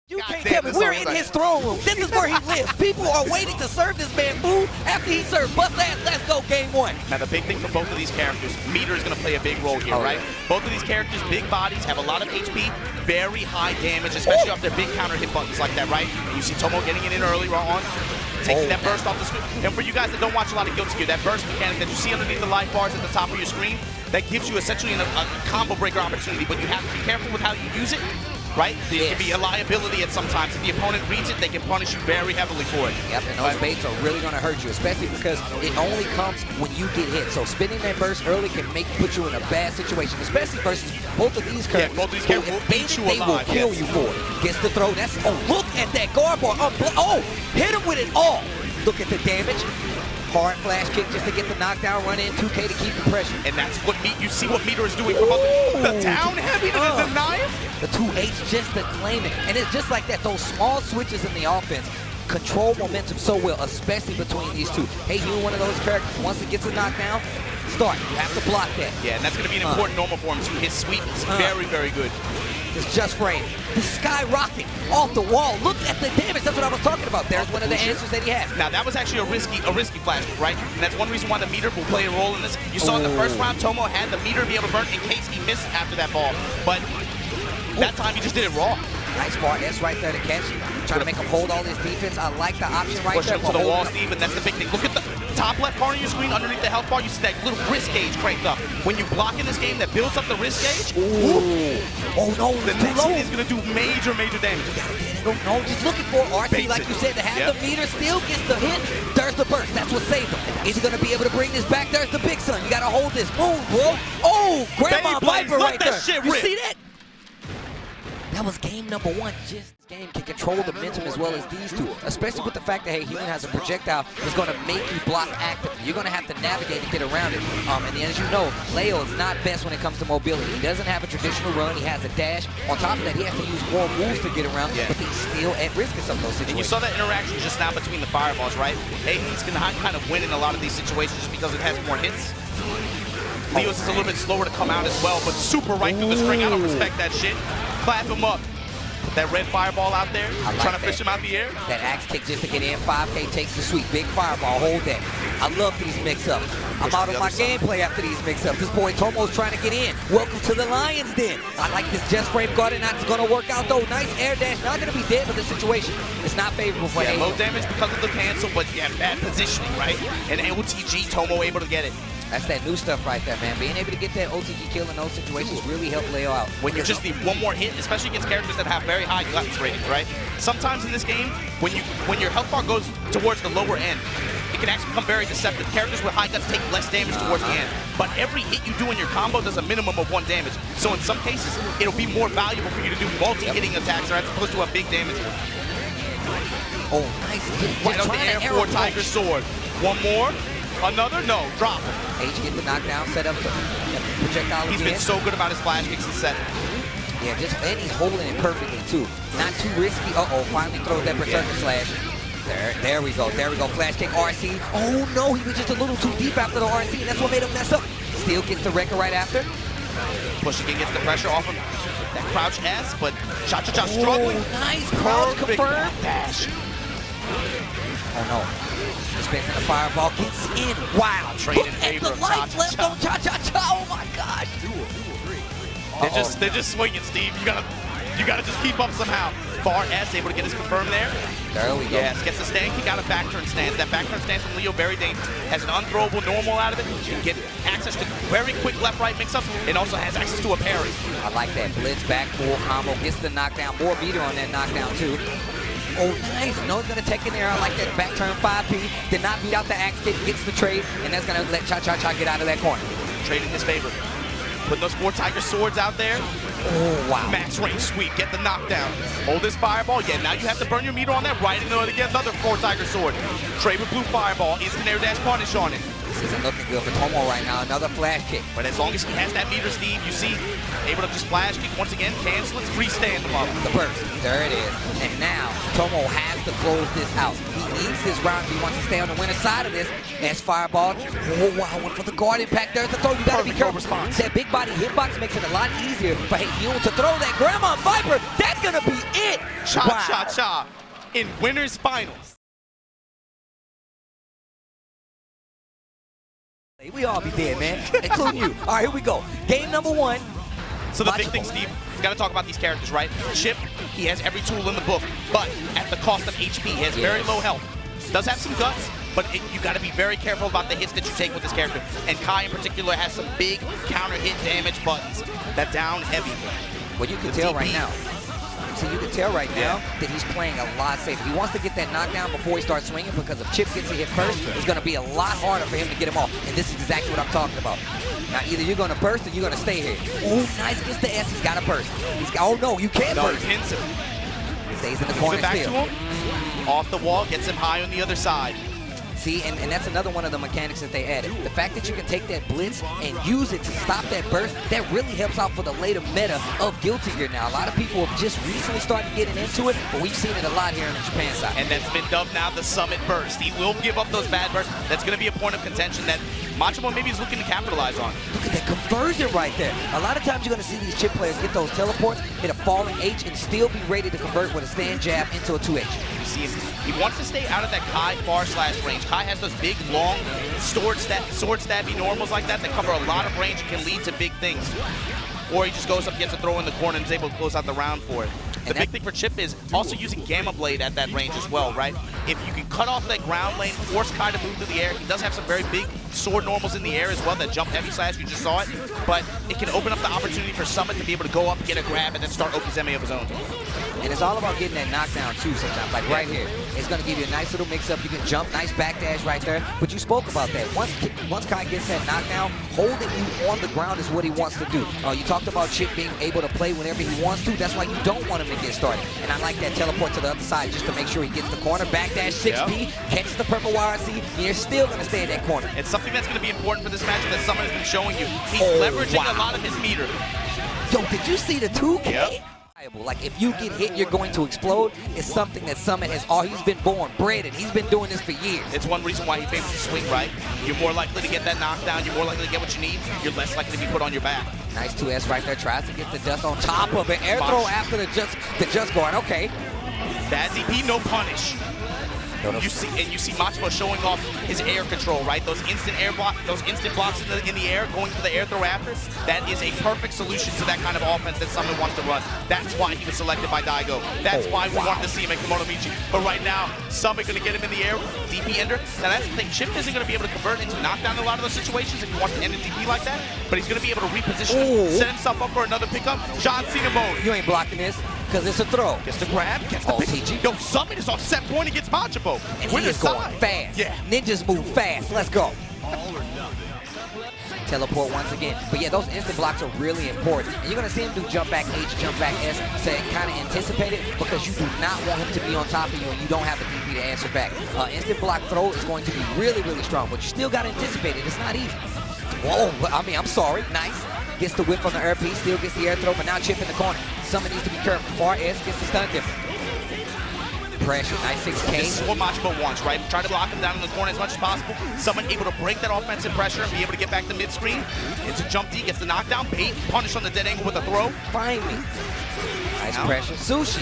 You can't tell me we're in his throne room. This is where he lives. People are waiting to serve this man food after he served bust ass. Let's go, game one. Now the big thing for both of these characters, meter is going to play a big role here, right? Both of these characters, big bodies, have a lot of HP, very high damage, especially off their big counter hit buttons like that, right? And you see Tomo getting it in early on, taking that burst off the screen. And for you guys that don't watch a lot of Guilty Gear, that burst mechanic that you see underneath the life bars at the top of your screen, that gives you essentially a combo breaker opportunity, but you have to be careful with how you use it. Right? There can be a liability at sometimes. If the opponent reads it, they can punish you very heavily for it. Yep, and those baits are really going to hurt you, especially because it only comes when you get hit. So spinning that burst early can put you in a bad situation, especially versus both of these characters. Yeah, both of these characters will eat you alive. They will kill you for it. Gets the throw. That's look at that guard bar. Hit him with it all. Look at the damage. Hard flash kick just to get the knockdown, run in 2K to keep the pressure. And that's what you see what meter is doing for both. The down heavy to the denial. The 2H just to claim it. And it's just like that, those small switches in the offense control momentum so well, especially between these two. Hey, you're one of those characters, once it gets a knockdown, start. You have to block that. Yeah, and that's going to be an important normal for him too. His sweep is very, very good. It's just frame. The skyrocket off the wall. Look at the damage. That's what I was talking about. There's one of the answers that he has. Now that was actually a risky flash, right? And that's one reason why the meter will play a role in this. You saw in the first round, Tomo had the meter be able to burn in case he missed after that ball. But that time he just did it raw. Nice bar. That's right there to catch. Trying to make him hold all his defense. I like the option right Push there. Push him to the wall, Steve, and that's the big thing. Look at the top left corner of your screen, underneath the health bar, you see that little wrist gauge cranked up. When you block in this game, that builds up the wrist gauge. Oh no, the next hit is going to do major, major damage. You gotta get it. No, just looking for RC, like you said, to have the meter, still gets the hit. There's the burst. That's what saved him. Is he going to be able to bring this back? There's the big son. You got to hold this. Move, bro. Oh, Grandma Viper right there. You see that? That was game number one. Just this game can control the momentum as well as these two, especially with the fact that, hey, he has a projectile that's going to make you block actively. You're going to have to navigate and get around it. And as you know, Leo is not best when it comes to mobility. He doesn't have a traditional run. He has a dash. On top of that, he has to use more moves to get around, but he's still at risk in some of those situations. And you saw that interaction just now between the fireballs, right? Aheens can kind of win in a lot of these situations just because it has more hits. Leo's is a little bit slower to come out as well, but super right through the string. I don't respect that shit. Clap him up. Put that red fireball out there, trying to fish him out the air. That axe kick just to get in. 5K takes the sweep. Big fireball, hold that. I love these mix-ups. I'm out of my gameplay after these mix-ups. This boy Tomo's trying to get in. Welcome to the Lions Den. I like this just frame guarding. Not going to work out though. Nice air dash. Not going to be dead, but the situation is not favorable for him. Low damage because of the cancel, but bad positioning, right? And OTG, Tomo able to get it. That's that new stuff right there, man. Being able to get that OTG kill in those situations really help Leo out. When you just need one more hit, especially against characters that have very high guts ratings, right? Sometimes in this game, when your health bar goes towards the lower end, it can actually become very deceptive. Characters with high guts take less damage towards the end. But every hit you do in your combo does a minimum of 1 damage. So in some cases, it'll be more valuable for you to do multi-hitting attacks as opposed to a big damage. Oh, nice hit. Right on the air for Tiger Sword. One more. Another? No, drop him. H get the knockdown, set up the projectile again. He's been so good about his flash kicks and set. Yeah, and he's holding it perfectly too. Not too risky. Finally throws that berserker slash. There we go. Flash kick, RC. Oh no, he was just a little too deep after the RC, and that's what made him mess up. Still gets the wrecker right after. Pushing gets the pressure off him. That crouch S, but Chachacha struggling. Nice crouch confirmed. Dash. Oh no. Expecting the fireball gets in. Wow. Trade in favor of life left on Chachacha. Oh my gosh. They're just swinging, Steve. You gotta just keep up somehow. Bar S able to get his confirm there. There we go. Yes, gets the stand kick out of back turn stance. That back turn stance from Leo very dangerous. Has an unthrowable normal out of it. You can get access to very quick left-right mix-ups, and also has access to a parry. I like that. Blitz back full combo. Gets the knockdown. More meter on that knockdown too. Oh, nice. No, it's going to take in there. I like that back turn 5P. Did not beat out the axe kick. Gets the trade, and that's going to let Chachacha get out of that corner. Trade in his favor. Putting those 4 Tiger Swords out there. Oh, wow. Max range sweep. Get the knockdown. Hold this fireball. Yeah, now you have to burn your meter on that. Right into it again. Another 4 Tiger Sword. Trade with blue fireball. Instant air dash punish on it. This isn't looking good for Tomo right now. Another flash kick. But as long as he has that meter, Steve, you see, able to just flash kick once again, cancel it, freestand him up. The burst. There it is. And now, Tomo has to close this out. He needs this round if he wants to stay on the winner's side of this. As fireball. Oh, wow. Went for the guard impact. There's the throw. You got to be careful. That big body hitbox makes it a lot easier for Hyun to throw that Grandma Viper. That's going to be it. Chachacha in Winners Finals. We all be dead, man, including you. All right, here we go. Game number 1. So the big thing, Steve, got to talk about these characters, right? Chipp, he has every tool in the book, but at the cost of HP. He has very low health. Does have some guts, but you got to be very careful about the hits that you take with this character. And Kai in particular has some big counter hit damage buttons that down heavy. Well, you can tell right now. So you can tell right now that he's playing a lot safer. He wants to get that knockdown before he starts swinging, because if Chipp gets a hit first, it's going to be a lot harder for him to get him off. And this is exactly what I'm talking about. Now, either you're going to burst or you're going to stay here. Ooh, nice, gets the S. He's got to burst. Oh, no, you can't burst. He pins him. Stays in the corner still. Off the wall, gets him high on the other side. See, and that's another one of the mechanics that they added. The fact that you can take that blitz and use it to stop that burst, that really helps out for the later meta of Guilty Gear now. A lot of people have just recently started getting into it, but we've seen it a lot here on the Japan side. And that's been dubbed now the Summit Burst. He will give up those bad bursts. That's going to be a point of contention that Machabo maybe is looking to capitalize on. Look at that conversion right there. A lot of times you're going to see these Chipp players get those teleports, hit a falling H, and still be ready to convert with a stand jab into a 2H. You see him. He wants to stay out of that Kai far slash range. Kai has those big, long, sword stabby normals like that cover a lot of range and can lead to big things. Or he just goes up, gets a throw in the corner, and is able to close out the round for it. The big thing for Chipp is also using Gamma Blade at that range as well, right? If you can cut off that ground lane, force Kai to move through the air, he does have some very big sword normals in the air as well, that jump heavy slash, you just saw it. But it can open up the opportunity for Summit to be able to go up, get a grab, and then start Okizeme of his own. And it's all about getting that knockdown too sometimes, like right here. It's going to give you a nice little mix-up. You can jump, nice backdash right there. But you spoke about that. Once Kai gets that knockdown, holding you on the ground is what he wants to do. You talked about Chipp being able to play whenever he wants to. That's why you don't want him to get started. And I like that teleport to the other side just to make sure he gets the corner. Backdash 6B, catches the purple YRC, and you're still going to stay in that corner. It's something that's going to be important for this match that Summit has been showing you. He's leveraging a lot of his meter. Yo, did you see the 2K? Like, if you get hit, you're going to explode. It's something that Summit has he's been born, bred, and he's been doing this for years. It's one reason why he favors the swing, right? You're more likely to get that knockdown. You're more likely to get what you need. You're less likely to be put on your back. Nice 2S right there. Tries to get the dust on top of it. Air throw after the just guard. Okay. Bad DP, no punish. You see Machabo showing off his air control, right? Those instant blocks in the air, going for the air throw after. That is a perfect solution to that kind of offense that Summit wants to run. That's why he was selected by Daigo. That's why we wanted to see him at Kimono Michi. But right now, Summit going to get him in the air, DP ender. Now that's the thing, Chipp isn't going to be able to convert into knockdown in a lot of those situations if he wants to end a DP like that. But he's going to be able to reposition him, set himself up for another pickup. John Cena mode. You ain't blocking this, because it's a throw. Gets the grab, gets the pick. Yo, Summit is on set point against Machabo. And he is going fast. Yeah. Ninjas move fast. Let's go. Teleport once again. But yeah, those instant blocks are really important. And you're going to see him do jump back H, jump back S, to kind of anticipate it, because you do not want him to be on top of you and you don't have the DP to answer back. Instant block throw is going to be really, really strong, but you still got to anticipate it. It's not easy. Whoa, I mean, I'm sorry. Nice. Gets the whip on the air piece, still gets the air throw, but now Chipp in the corner. Summit needs to be careful. Far S gets the stun different. Pressure, nice 6K. This is what Machabo wants, right? Try to block him down in the corner as much as possible. Someone able to break that offensive pressure and be able to get back to mid-screen. Into jump D, gets the knockdown, bait, punish on the dead angle with a throw. Finally. Nice pressure. Sushi.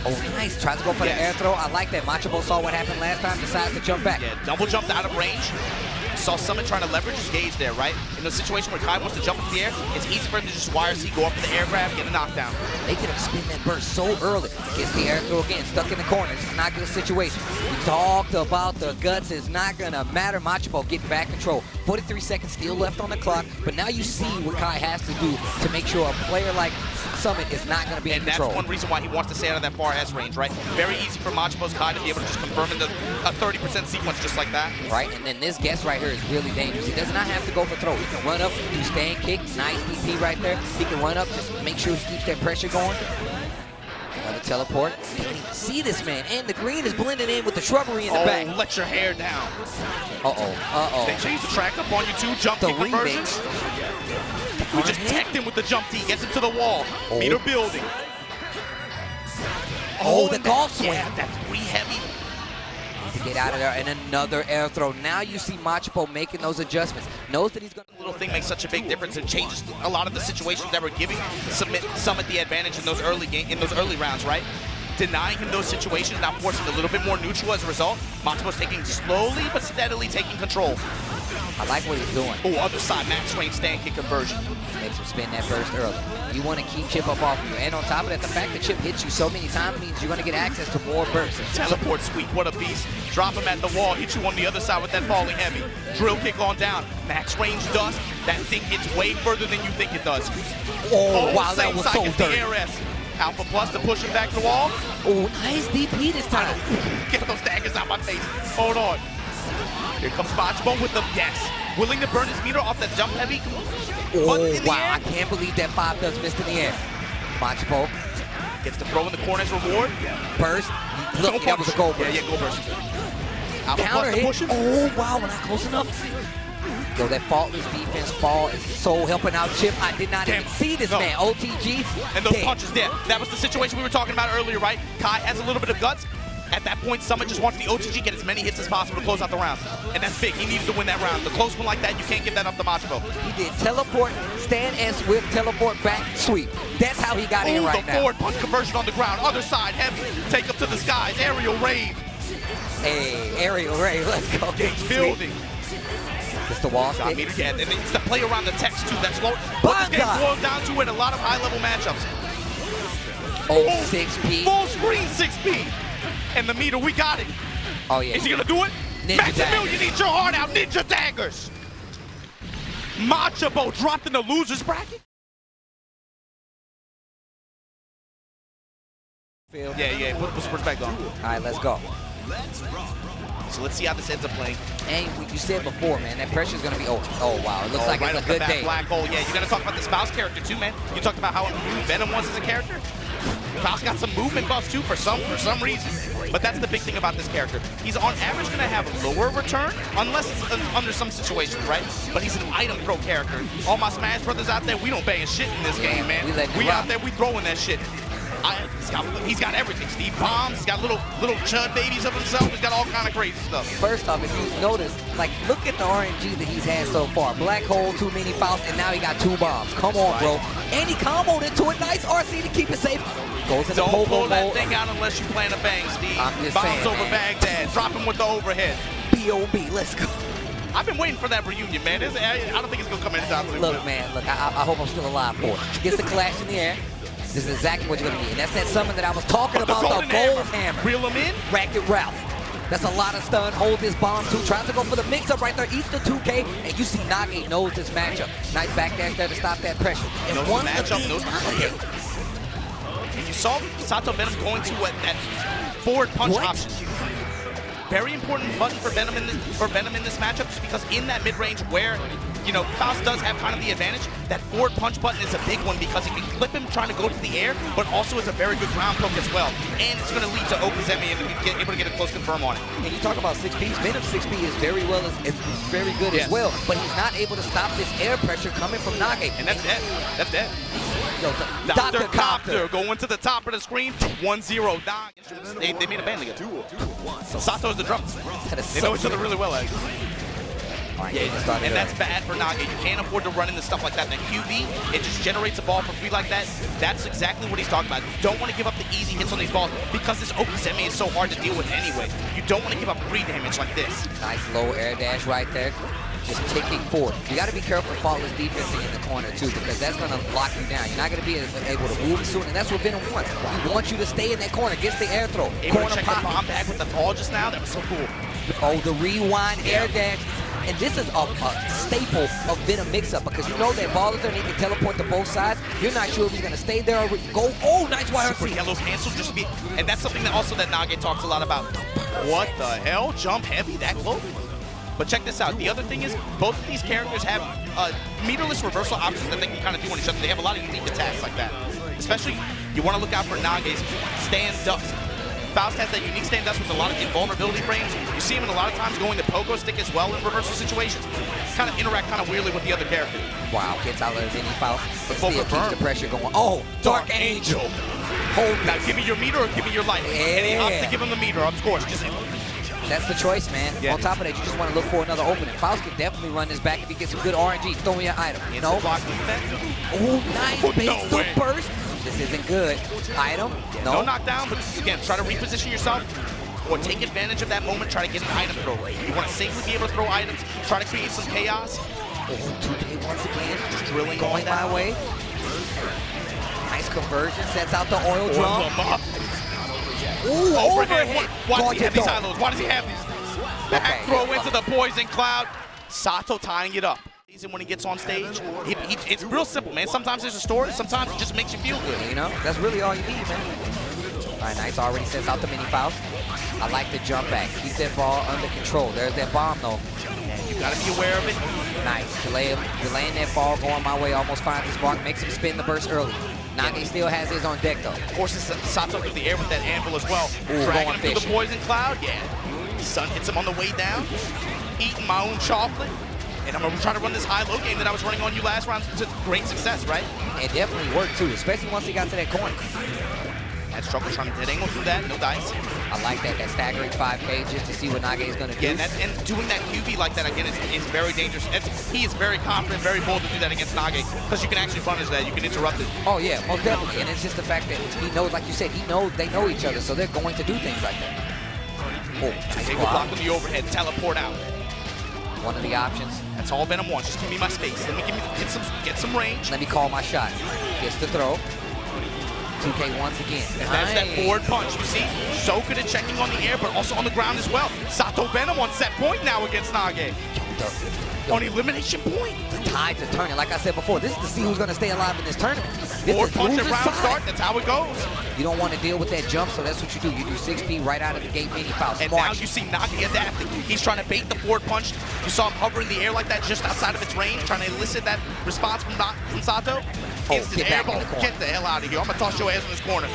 Oh, nice. Tries to go for the air throw. I like that. Machabo saw what happened last time, decides to jump back. Yeah, double jumped out of range. Saw Summit trying to leverage his gauge there, right? In a situation where Kai wants to jump into the air, it's easy for him to just YRC, go up for the air grab, get a knockdown. They could have spin that burst so early. Gets the air throw again, stuck in the corner. This is not a good situation. We talked about the guts. It's not going to matter. Machabo getting back control. 43 seconds still left on the clock, but now you see what Kai has to do to make sure a player like Summit is not going to be in control. And that's one reason why he wants to stay out of that far S range, right? Very easy for Machabo's Kai to be able to just confirm into a 30% sequence just like that. Right, and then this guess right here is really dangerous. He does not have to go for throw. He can run up, do stand kick, nice DP right there. He can run up, just make sure he keeps that pressure going. Another teleport. You can't even see this man, and the green is blending in with the shrubbery in the back. Let your hair down. They changed the track up on you too, jump kick conversions. We just teched him with the jump D, gets him to the wall. Meter building. The golf swing. Yeah, that's pretty heavy. to get out of there, and another air throw. Now you see Machabo making those adjustments. Knows that he's going to... Little thing makes such a big difference. It changes a lot of the situations that were giving Summit the advantage in those early rounds, right? Denying him those situations, now forcing a little bit more neutral as a result. Machabo's taking slowly but steadily taking control. I like what he's doing. Oh, other side, max range stand kick conversion. Makes him spin that burst early. You want to keep Chipp up off of you. And on top of that, the fact that Chipp hits you so many times means you're going to get access to more bursts. Teleport sweep, what a beast. Drop him at the wall, hit you on the other side with that falling heavy. Drill kick on down, max range dust. That thing hits way further than you think it does. Oh, wow, that was so dirty. Alpha plus to push him back to the wall. Oh, nice DP this time. Get those daggers out my face. Hold on. Here comes Machabo with the yes. Willing to burn his meter off that jump heavy. Oh, wow, I can't believe that 5 does missed in the air. Machabo gets to throw in the corner as reward. Burst. Look, that was a goal burst. Yeah, goal burst. Counter hit. Oh, wow, not close enough. Yo, that faultless defense fall is so helping out Chipp. I did not even see this man. OTG. And those punches there. That was the situation we were talking about earlier, right? Kai has a little bit of guts. At that point, Summit just wants the OTG, get as many hits as possible to close out the round. And that's big. He needed to win that round. The close one like that, you can't give that up to Machabo. He did teleport, stand and whip, teleport back, sweep. That's how he got in right now. The forward punch conversion on the ground. Other side, heavy. Take up to the skies. Aerial rave. Hey, aerial rave. Let's go. Building. It's the wall stick. Yeah, and it's the play around the text, too. That's what this game boils down to in a lot of high-level matchups. Oh, 6P. Full screen 6P. And the meter, we got it. Oh, yeah. Is he going to do it? Maximilian, eat your heart out. Ninja daggers. Machabo dropped in the losers bracket. Yeah. Put the supports back on. All right, let's go. So let's see how this ends up playing. And what you said before, man, that pressure's going to be over. Oh, wow. It looks like right it's a good day. Black hole. Yeah, you got to talk about this Faust character, too, man. You talked about how Venom was as a character. Faust got some movement buffs, too, for some reason. But that's the big thing about this character. He's on average going to have a lower return, unless it's under some situations, right? But he's an item throw character. All my Smash brothers out there, we don't bang shit in this game, man. We out there, we throwing that shit. He's got everything. Steve bombs. He's got little chud babies of himself. He's got all kind of crazy stuff. First off, if you notice, like, look at the RNG that he's had so far. Black hole, too many Faust, and now he got 2 bombs. Come on, bro. And he comboed into a nice RC to keep it safe. Goes into Don't pull that thing out unless you plan to bang, Steve. I'm just Bombs saying, over man. Baghdad. Drop him with the overhead. B.O.B. Let's go. I've been waiting for that reunion, man. I don't think it's going to come anytime soon. Look, man, look, I hope I'm still alive for it. Gets the clash in the air. This is exactly what you're going to get. And that's that summon that I was talking about, the gold hammer. Reel him in. Racket Ralph. That's a lot of stun. Hold this bomb, too. Tries to go for the mix-up right there. Eats the 2K. And you see Nage knows this matchup. Nice backdash there to stop that pressure. And knows the matchup, knows the and you saw Sato Venom going to that forward punch option. Very important button for Venom in this matchup, just because in that mid-range where, you know, Faust does have kind of the advantage, that forward punch button is a big one because it can clip him trying to go to the air, but also is a very good ground poke as well. And it's going to lead to Okazemi and able to get a close confirm on it. And you talk about 6Ps, Venom 6P is very good as well, but he's not able to stop this air pressure coming from Nage. And that's dead. That's dead. Yo, Dr. Copter going to the top of the screen. 1-0 down. They made a band together. So Sato's the drums. They know each other really well, actually. Yeah, and that's bad for Nage. You can't afford to run into stuff like that. That QB, it just generates a ball for free like that. That's exactly what he's talking about. You don't want to give up the easy hits on these balls because this Okazemi is so hard to deal with anyway. You don't want to give up free damage like this. Nice low air dash right there. Just ticking forward. You got to be careful of faultless defensing in the corner too, because that's going to lock you down. You're not going to be able to move soon, and that's what Venom wants. He wants you to stay in that corner, gets the air throw. Able to check the bomb back with the ball just now. That was so cool. Oh, the rewind air dash. And this is a staple of Venom mix-up, because you know that ball is there and he can teleport to both sides. You're not sure if he's going to stay there or go. Oh, nice wire. Super yellow cancel just be, and that's something that also that Nage talks a lot about. What the hell? Jump heavy that close? But check this out. The other thing is, both of these characters have meterless reversal options that they can kind of do on each other. They have a lot of unique attacks like that. Especially, you want to look out for Nage's stand dust. Faust has that unique stand dust with a lot of invulnerability frames. You see him in a lot of times going to pogo stick as well in reversal situations. Kind of interact kind of weirdly with the other character. Wow, gets out of any Faust. But keeps the pressure going. Oh, Dark Angel. Hold now, give me your meter or give me your life. Yeah. And he opts to give him the meter, of course. Just That's the choice, man. Yeah. On top of that, you just want to look for another opening. Faust can definitely run this back if he gets some good RNG. Throw me an item. You know? Oh, nice. Baits the burst. This isn't good. Item. No knockdown, but again, try to reposition yourself or take advantage of that moment. Try to get an item throw. You want to safely be able to throw items. Try to create some chaos. Oh, 2K once again. Just drilling going my way. Nice conversion. Sets out the oil drum. Ooh, overhead. Why does he have these silos? Why does he have these? Back throw into the poison cloud. Sato tying it up. When he gets on stage, it's real simple, man. Sometimes there's a story, sometimes it just makes you feel good. You know, that's really all you need, man. All right, nice. Already sets out the mini Faust. I like the jump back. Keep that ball under control. There's that bomb, though. You got to be aware of it. Nice. Delaying that ball, going my way, almost finds his mark. Makes him spin the burst early. Nage still has his on deck, though. Of course, it's Sato through the air with that anvil as well. Ooh, dragging him through the poison cloud. Yeah. Sun hits him on the way down. Eating my own chocolate. And I'm going to try to run this high-low game that I was running on you last round to great success, right? It definitely worked, too, especially once he got to that corner. That struggle trying to dead angle through that, no dice. I like that staggering 5K just to see what Nage is going to do. Yeah, and doing that QB like that, again, is very dangerous. He is very confident, very bold to do that against Nage, because you can actually punish that, you can interrupt it. Oh, yeah, most definitely. And it's just the fact that he knows, like you said, they know each other, so they're going to do things like that. Oh, nice block with the overhead, teleport out. One of the options. That's all Venom wants. Just give me my space. Let me get some range. Let me call my shot. Gets the throw. 2K once again. And that's that forward punch. You see, so good at checking on the air, but also on the ground as well. Sato Venom on set point now against Nage. On elimination point. The tides are turning. Like I said before, this is to see who's going to stay alive in this tournament. Forward punch at round start. That's how it goes. You don't want to deal with that jump, so that's what you do. You do 6P right out of the gate, mini Faust. And now you see Nage adapting. He's trying to bait the forward punch. You saw him hover in the air like that just outside of its range, trying to elicit that response from Sato. Instant air ball. Get the hell out of here. I'm going to toss your ass in this corner.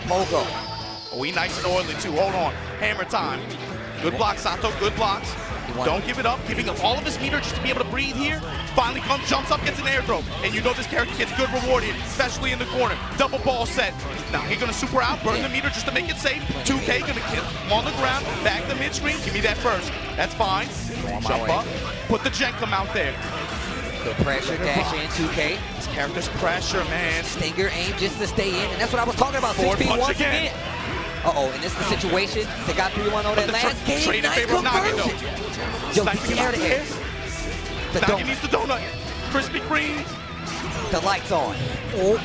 Mogo. Oh, he nice and oily, too. Hold on. Hammer time. Good blocks, Sato. Good blocks. Don't give it up. Giving up all of his meter just to be able to breathe here. Finally comes, jumps up, gets an air throw. And you know this character gets good reward here, especially in the corner. Double ball set. Now he's going to super out, burn the meter just to make it safe. 2K going to kill him on the ground. Back the mid-screen. Give me that first. That's fine. Jump up. Put the Jenkum out there. Good pressure, dash in, 2K. This character's pressure, man. Stinger aim just to stay in, and that's what I was talking about. 6P once again. Uh-oh, and this is the situation. They got 3-1 on that last game. Trade in favor of Nage, though. Yo, he's air to air. Nage needs the donut. Krispy Kreme. The lights on. Oh,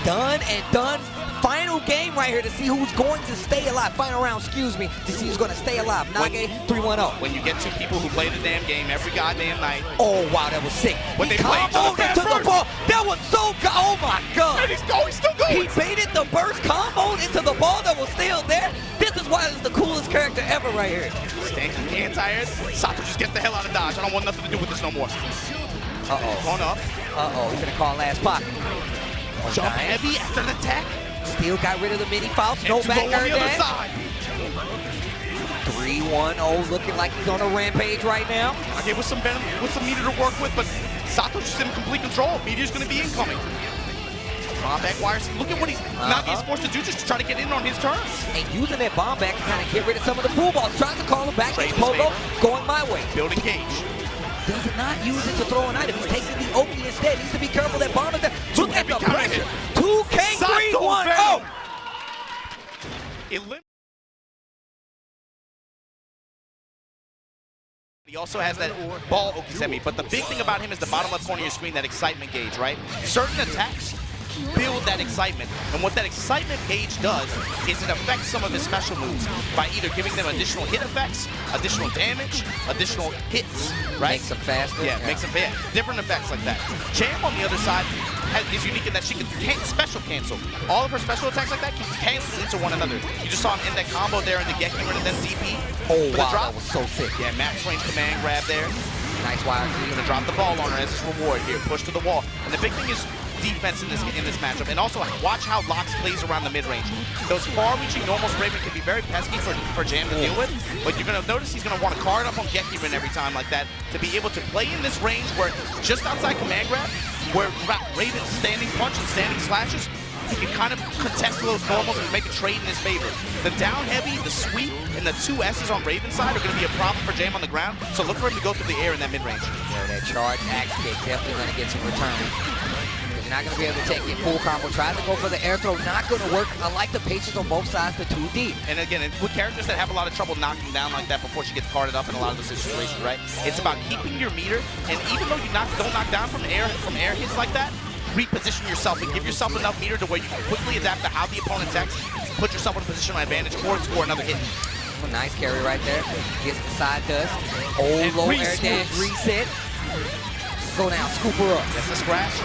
done and done. Final game right here to see who's going to stay alive. Final round, excuse me, to see who's going to stay alive. Nage, 3-1-0. When you get two people who play the damn game every goddamn night. Oh, wow, that was sick. When they play each other into the ball. That was so good. Oh, my God. And he's still going. He baited the burst, comboed into the ball that was still there. This is why this is the coolest character ever right here. Stanky anti-airs. Sato just get the hell out of dodge. I don't want nothing to do with this no more. Uh-oh. Going up. Uh-oh, he's gonna call last pocket. Jump heavy after the attack. Still got rid of the mini Faust. No back on the other side. 3-1-0, looking like he's on a rampage right now. Okay, with some Venom, with some meter to work with, but Sato's just in complete control. Meteor's gonna be incoming. Bomb back wires. Look at what Nage's forced to do just to try to get in on his turns. And using that bomb back to kind of get rid of some of the pool balls. Trying to call him back. Pogo going my way. Building gauge. Does not use it to throw an item. He's taking the Oki instead. Needs to be careful that bomb is there. Look at the pressure. 2K 3-1-0. He also has that ball Okisemi, but the big thing about him is the bottom left corner of your screen, that excitement gauge, right? Certain attacks build that excitement, and what that excitement gauge does is it affects some of his special moves by either giving them additional hit effects, additional damage, additional hits, right? Makes them faster. Yeah, makes them fast. Different effects like that. Champ on the other side is unique in that she can special cancel. All of her special attacks like that can cancel into one another. You just saw him in that combo there in the GGXrd and then ZP. Oh, wow, that was so sick. Yeah, max range command grab there. Nice wire. He's gonna drop the ball on her as his reward here. Push to the wall. And the big thing is defense in this matchup, and also watch how Lox plays around the mid-range. Those far-reaching normal Raven can be very pesky for Jam to deal with, but you're going to notice he's going to want to card up on GGXrd every time like that to be able to play in this range where just outside command grab, where Raven's standing punch and standing slashes he can kind of contest those normals and make a trade in his favor. The down heavy, the sweep, and the 2 S's on Raven's side are going to be a problem for Jam on the ground, so look for him to go through the air in that mid-range. Yeah, that charge axe kick definitely going to get some return. You're not going to be able to take it full combo. Try to go for the air throw, not going to work. I like the patience on both sides, the 2D. And again, with characters that have a lot of trouble knocking down like that before she gets carded up in a lot of those situations, right? It's about keeping your meter, and even though you don't knock down from air hits like that, reposition yourself and give yourself enough meter to where you can quickly adapt to how the opponent attacks, put yourself in a position of advantage or score another hit. Oh, nice carry right there. Gets the side dust. Oh, low air dash reset. Go down, scoop her up. That's a scratch.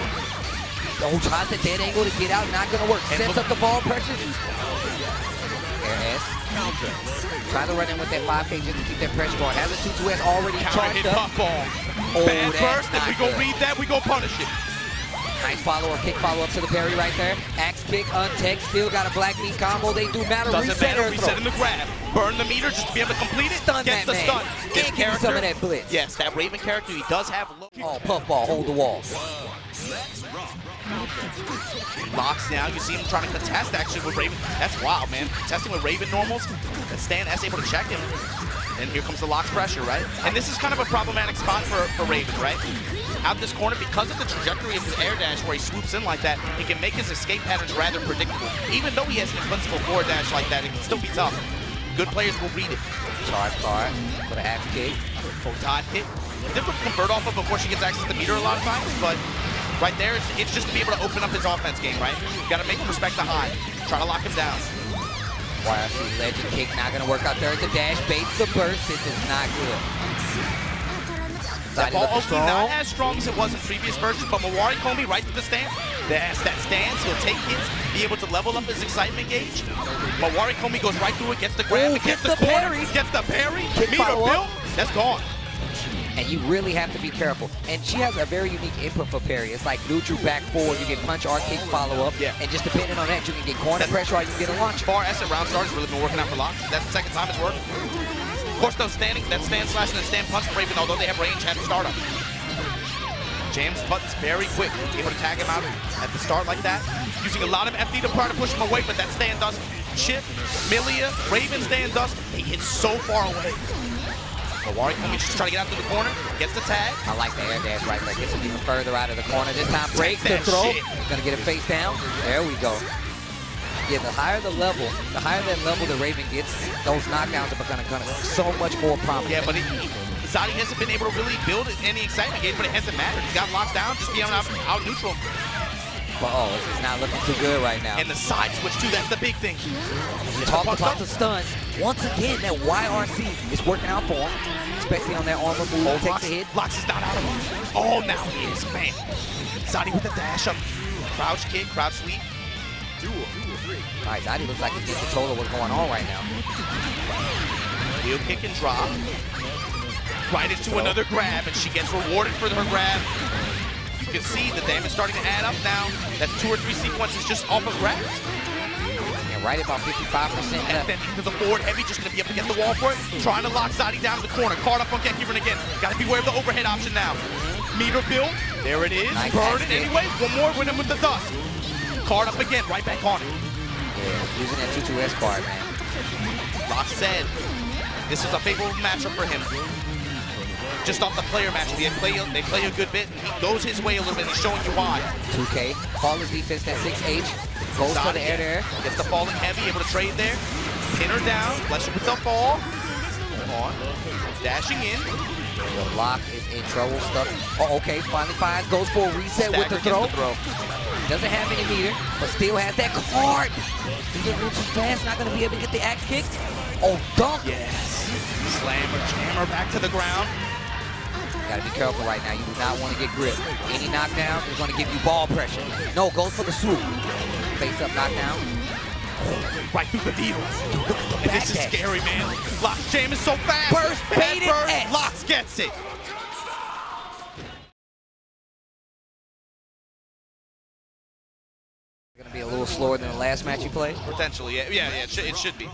Oh, tries the dead angle to get out, not gonna work. Sets up the ball pressure. Air S. Try to run in with that 5K just to keep that pressure going. Has a 2-2S already charged up. Puffball. Oh, bad that's burst, and we gon' read that, we gon' punish it. Nice follow or kick follow up to the parry right there. Axe kick, untech, still got a black beat combo. They do matter. Doesn't reset matter, reset in the grab. Burn the meter just to be able to complete it. Stun Gets that the man. stun. And give you some of that blitz. Yes, that Raven character, he does have low. Oh, puffball, hold the wall. Locks now, you see him trying to contest actually with Raven. That's wild, man. Contesting with Raven normals. And Stan S able to check him. And here comes the Locks pressure, right? And this is kind of a problematic spot for Raven, right? Out this corner, because of the trajectory of his air dash where he swoops in like that, he can make his escape patterns rather predictable. Even though he has an invincible forward dash like that, it can still be tough. Good players will read it. Charge card for the axe kick. Full dive hit. Difficult to convert off of before she gets access to meter a lot of times, but right there, it's just to be able to open up his offense game, right? You gotta make him respect the high. Try to lock him down. YRC legend kick, not gonna work out there. The dash baits the burst. This is not good. That ball opening not as strong as it was in previous versions, but Mawari Komi right to the stance. That stance, he'll take hits, be able to level up his excitement gauge. Mawari Komi goes right through it, gets the grab, gets the corner, gets the parry, meter built, that's gone. And you really have to be careful. And she has a very unique input for parry. It's like neutral back forward, you get punch or kick follow up, and just depending on that, you can get corner pressure or you can get a launch. Far S at round start has really been working out for Locks. That's the second time it's worked. Of course, though, that stand slash and the stand punch for Raven, although they have range, had to start up. Jams buttons very quick, able to tag him out at the start like that. Using a lot of FD to try to push him away, but that stand dust, Chipp, Milia, Raven stand dust, they hit so far away. Mawari Komi just trying to get out to the corner, gets the tag. I like the air dash right there, gets him even further out of the corner. This time breaks the throw, gonna get it face down. There we go. Yeah, the higher the level, the Raven gets, those knockdowns are gonna so much more prominent. Yeah, but Xrd hasn't been able to really build any excitement gauge, but it hasn't mattered. He's got locked down, just being out neutral. But oh, this is not looking too good right now. And the side switch too, that's the big thing. Talk about the stuns. Once again, that YRC is working out for him, especially on that armor move. Takes a hit. Locks is not out of him. Oh, now he is, man. Xrd with the dash up. Crouch kick, crouch sweep. All right, Xrd looks like he's getting control of what's going on right now. Wheel kick and drop. Right into another grab, and she gets rewarded for her grab. You can see the damage starting to add up now. That's 2 or 3 sequences just off of grabs. Yeah, right about 55% And left. then to the forward heavy, just gonna be able to get the wall for it. Trying to lock Xrd down to the corner. Card up on Gekkiren again. Gotta beware of the overhead option now. Meter build. There it is. Nice. Burn it anyway. One more, win him with the dust. Card up again, right back on it. Yeah, using that 2-2S card, man. Locke said this is a favorable matchup for him. Just off the player matchup, they play a good bit, and he goes his way a little bit, and he's showing you why. 2K, call his defense at 6H, goes for the air there. Gets the falling heavy, able to trade there. Pin her down, lets her with the fall. On, dashing in. The Lock is in trouble, stuck. Oh, okay, finally finds, goes for a reset with the throw. Doesn't have any meter, but still has that card. He's gonna move too fast, not gonna be able to get the axe kick. Oh, dunk. Yes. Slammer, jammer back to the ground. Gotta be careful right now. You do not want to get gripped. Any knockdown is going to give you ball pressure. No, goes for the swoop. Face up knockdown. Right through the needles. And this is scary, man. Locks jam is so fast. Burst, baited, burst. Locks gets it. Going to be a little slower than the last match you played. Potentially, yeah, it should be.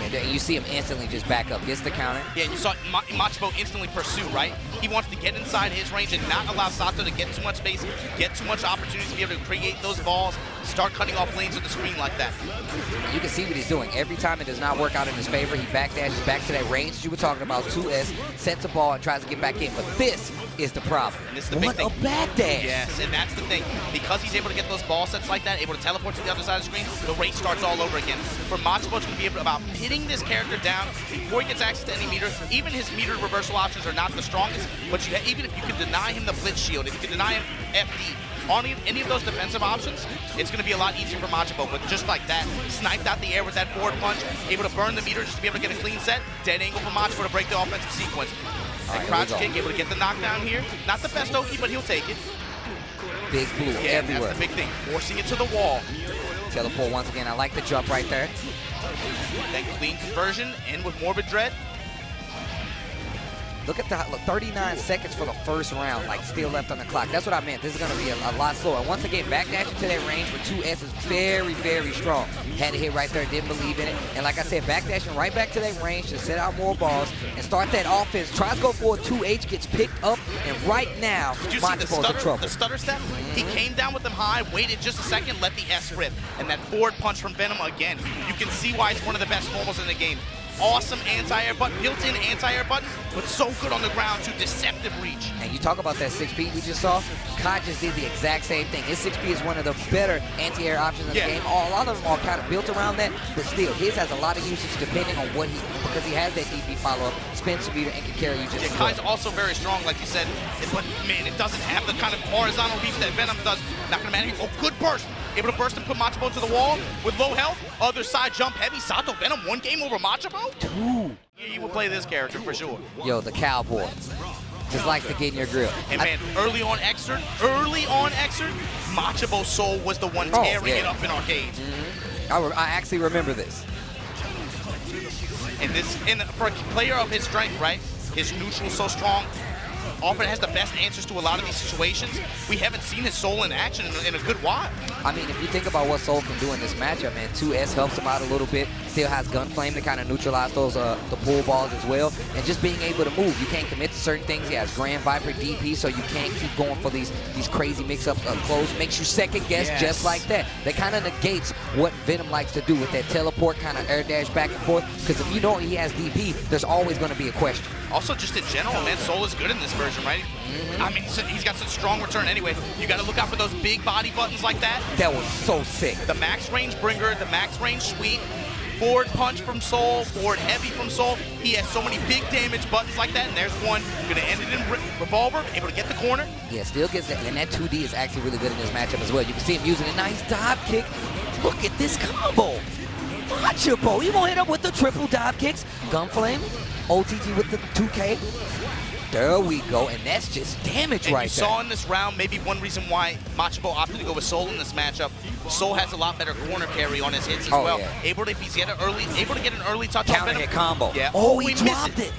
And you see him instantly just back up, gets the counter. Yeah, and you saw Machabo instantly pursue, right? He wants to get inside his range and not allow Sato to get too much space, get too much opportunity to be able to create those balls, start cutting off lanes of the screen like that. You can see what he's doing. Every time it does not work out in his favor, he backdashes back to that range you were talking about, 2S, sets a ball and tries to get back in. But this is the problem. And this is the big thing. What a backdash. Yes, and that's the thing. Because he's able to get those ball sets like that, able to teleport to the other side of the screen, the race starts all over again. For Machabo, it's going to be about hitting this character down before he gets access to any meter. Even his meter reversal options are not the strongest, but even if you can deny him the blitz shield, if you can deny him FD, on any of those defensive options, it's going to be a lot easier for Machabo. But just like that, sniped out the air with that forward punch, able to burn the meter just to be able to get a clean set. Dead angle for Machabo to break the offensive sequence. And crouch kick, able to get the knockdown here. Not the best Oki, but he'll take it. Big blue everywhere. That's the big thing. Forcing it to the wall. Teleport once again. I like the jump right there. Then clean conversion, in with Morbid Dread. Look at the 39 seconds for the first round, like still left on the clock. That's what I meant. This is going to be a lot slower. Once again, backdashing to that range with 2S is very, very strong. Had to hit right there, didn't believe in it. And like I said, backdashing right back to that range to set out more balls and start that offense. Tries to go for a 2H, gets picked up, and right now, Machabo's in trouble. The stutter step? He came down with them high, waited just a second, let the S rip. And that forward punch from Venom again. You can see why it's one of the best normals in the game. Awesome anti-air button, built-in anti-air button, but so good on the ground to deceptive reach. And you talk about that 6P we just saw, Kai just did the exact same thing. His 6P is one of the better anti-air options in the game. A lot of them are kind of built around that, but still, his has a lot of usage depending on what because he has that DP follow-up, spin meter, and can carry you just as well. Kai's also very strong, like you said, but man, it doesn't have the kind of horizontal reach that Venom does. Not gonna matter. Oh, good burst. Able to burst and put Machabo to the wall with low health. Other side jump heavy. Sato Venom, one game over Machabo? Two. Yeah, you would play this character for sure. Yo, the cowboy. Just likes to get in your grill. And man, early on Xrd, Machabo's soul was the one tearing it up in arcades. I actually remember this. And for a player of his strength, right? His neutral so strong. Often has the best answers to a lot of these situations. We haven't seen his soul in action in a good while. I mean, if you think about what Soul can do in this matchup, man, 2S helps him out a little bit. Still has Gunflame to kind of neutralize those the pull balls as well. And just being able to move. You can't commit to certain things. He has Grand Viper DP, so you can't keep going for these crazy mix-ups up close. Makes you second guess just like that. That kind of negates what Venom likes to do with that teleport kind of air dash back and forth. Because if you know he has DP, there's always going to be a question. Also, just in general, man, Soul is good in this version, right? I mean, he's got such strong return anyway. You got to look out for those big body buttons like that. That was so sick. The max range bringer, the max range sweep, forward punch from Soul, forward heavy from Soul. He has so many big damage buttons like that, and there's one. Going to end it in revolver, able to get the corner. Yeah, still gets that, and that 2D is actually really good in this matchup as well. You can see him using a nice dive kick. Look at this combo. Machabo, he won't hit up with the triple dive kicks. Gunflame, OTG with the 2K. There we go, and that's just damage right there. You saw in this round maybe one reason why Machabo opted to go with Soul in this matchup. Soul has a lot better corner carry on his hits as well. Yeah. Able to get an early touch on Venom. Counter hit combo. Yeah. Oh, he dropped it.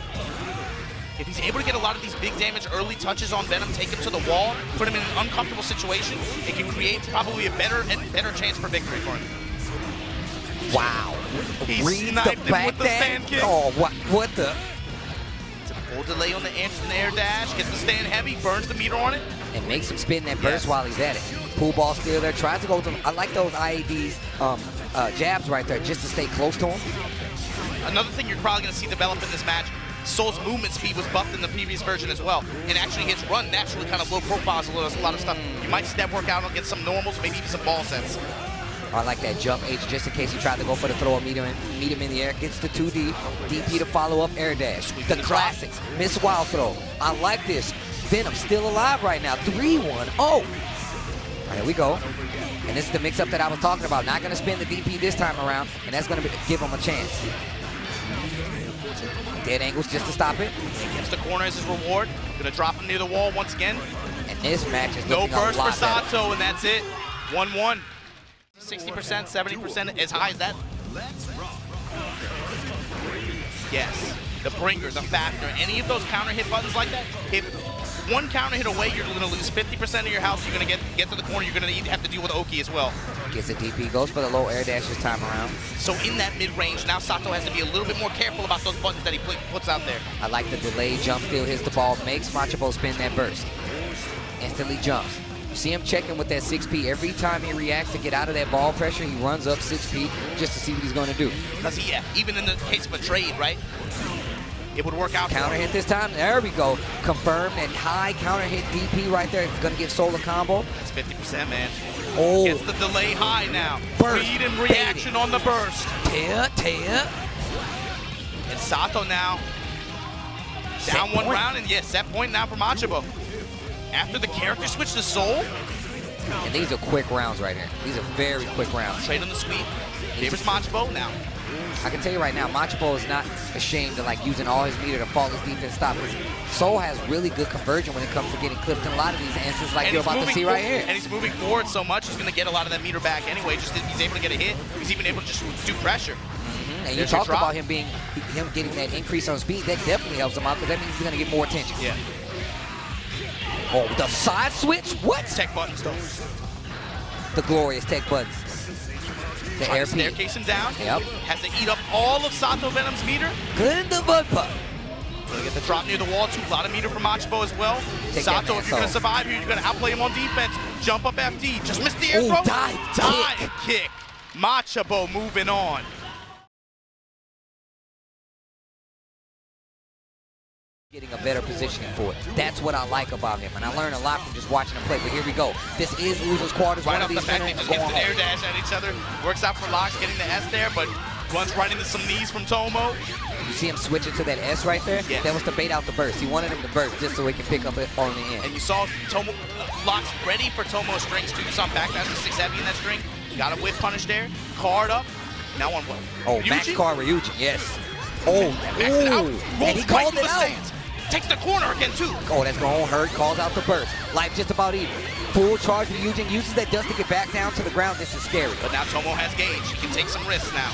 If he's able to get a lot of these big damage early touches on Venom, take him to the wall, put him in an uncomfortable situation, it can create probably a better chance for victory for him. Wow. He sniped him with the stand kick. Oh, what the? It's a full delay on the instant air dash, gets the stand heavy, burns the meter on it. And makes him spin that burst while he's at it. Pool ball still there, tries to go to him. I like those IADs jabs right there just to stay close to him. Another thing you're probably going to see develop in this match, Soul's movement speed was buffed in the previous version as well. And actually his run naturally kind of low profiles a lot of stuff. You might see that work out and get some normals, maybe even some ball sets. I like that jump H just in case he tried to go for the throw and meet him in the air. Gets the 2D, DP to follow up air dash. The classics, miss wild throw. I like this. Venom still alive right now, 3-1. Oh! There we go. And this is the mix-up that I was talking about. Not going to spin the DP this time around, and that's going to give him a chance. Dead angles just to stop it. He gets the corner as his reward. Going to drop him near the wall once again. And this match is no looking burst a lot for Sato, better. and that's it. 1-1. 60%, 70%, as high as that. Yes, the bringer, the factor, any of those counter hit buttons like that, if one counter hit away, you're going to lose 50% of your health. You're going to get to the corner. You're going to have to deal with Oki as well. Gets a DP, goes for the low air dash this time around. So in that mid-range, now Sato has to be a little bit more careful about those buttons that he puts out there. I like the delayed jump steal, hits the ball, makes Machabo spin that burst. Instantly jumps. You see him checking with that 6P. Every time he reacts to get out of that ball pressure, he runs up 6P just to see what he's going to do. Because even in the case of a trade, right? It would work out. Counter hit this time. There we go. Confirmed and high counter hit DP right there. It's going to get solar combo. It's 50%, man. Oh. Gets the delay high now. Burst. Read and reaction Baiting. on the burst. Tear. And Sato now down one round, and set point now for Machabo. After the character switch to Soul. And these are quick rounds right here. These are very quick rounds. Trade on the sweep. Favors Machabo now. I can tell you right now, Machabo is not ashamed of using all his meter to fall his defense stop. Soul has really good conversion when it comes to getting clipped in a lot of these instances like you're about to see right here. And he's moving forward so much, he's going to get a lot of that meter back anyway. Just if he's able to get a hit, he's even able to just do pressure. And you talked about him getting that increase on speed. That definitely helps him out because that means he's going to get more attention. Yeah. Oh, the side switch? What? Tech buttons, though. The glorious tech buttons. The air staircase him down. Yep. Has to eat up all of Sato Venom's meter. Good in the bud puck. Gonna get the drop near the wall too. A lot of meter from Machabo as well. Sato, if you're gonna survive here, you're gonna outplay him on defense. Jump up FD. Just missed the air throw. Dive kick. Machabo moving on. Getting a better positioning for it. That's what I like about him, and I learned a lot from just watching him play. But here we go. This is Losers Quarters. Right off the back, they just get the air dash at each other. Works out for Locks, getting the S there, but runs right into some knees from Tomo. You see him switching to that S right there? Yes. That was to bait out the burst. He wanted him to burst just so he can pick up it on the end. And you saw Tomo, Locks ready for Tomo's strings too. You saw him backdash with 6 heavy in that string. Got a whip punish there. Card up. Now on what? Oh, max card Ryujin, yes. Oh, maxed it out. And he called it out. Takes the corner again, too. Oh, that's going to hurt. Calls out the burst. Life just about even. Full charge Ryujin. Uses that dust to get back down to the ground. This is scary. But now Tomo has gauge. He can take some risks now.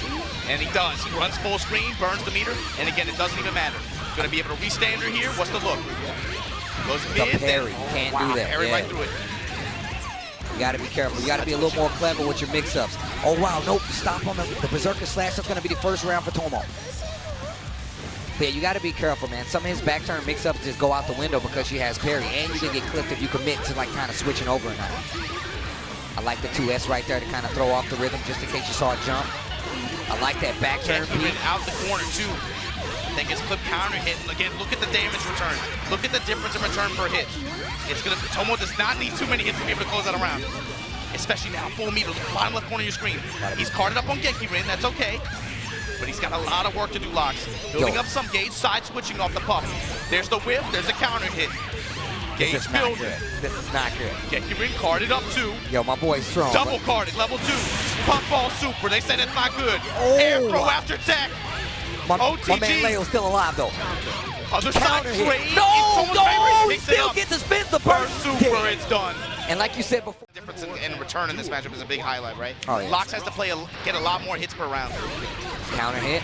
And he does. He runs full screen, burns the meter, and again, it doesn't even matter. Going to be able to restand her here. What's the look? Goes mid. The parry. Can't do that. Parry right through it. You got to be careful. You got to be a little more clever with your mix-ups. Oh, wow. Nope. Stop on the Berserker Slash. That's going to be the first round for Tomo. But yeah, you got to be careful, man. Some of his back turn mix-ups just go out the window because she has parry, and you can get clipped if you commit to kind of switching over or not. I like the 2S right there to kind of throw off the rhythm just in case you saw a jump. I like that back turn. Out the corner too. Then gets clip counter hit. And again, look at the damage return. Look at the difference in return per hit. Tomo does not need too many hits to be able to close that around. Especially now, full meter, bottom left corner of your screen. He's carded up on GGXrd, that's okay. But he's got a lot of work to do, Locks. Building up some gauge, side switching off the puff. There's the whip, there's the counter hit. Gauge build. This is not good. GGXrd carded up too. Yo, my boy's strong. Double carded, level 2. Puffball super, they said it's not good. Air throw after tech. My man Leo's still alive though. Other side trade. No, he still gets to spin the burst. Super, it's done. And like you said before, difference in return in this matchup is a big highlight, right? Oh, yeah. Locks has to get a lot more hits per round. Counter hit,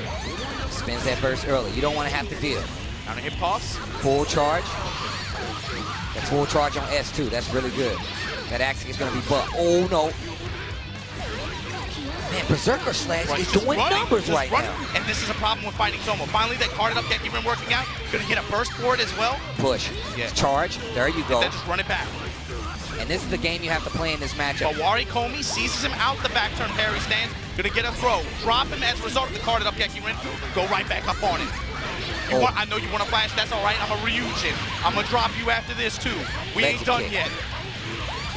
spins that burst early. You don't want to have to deal. Counter hit puffs. Full charge. That full charge on S2, that's really good. That actually is going to be buff. Oh no. Man, Berserker Slash is doing numbers right now. And this is a problem with fighting Tomo. Finally, that carded up GGXrd working out. Gonna get a burst for it as well. Push. Yeah. Charge. There you go. And then just run it back. And this is the game you have to play in this matchup. Wari Komi seizes him out the back turn parry stance. Gonna get a throw. Drop him as a result of the carded up GGXrd. Go right back up on it. I know you want to flash. That's all right. I'm a Ryujin. I'm gonna drop you after this too. We ain't done yet.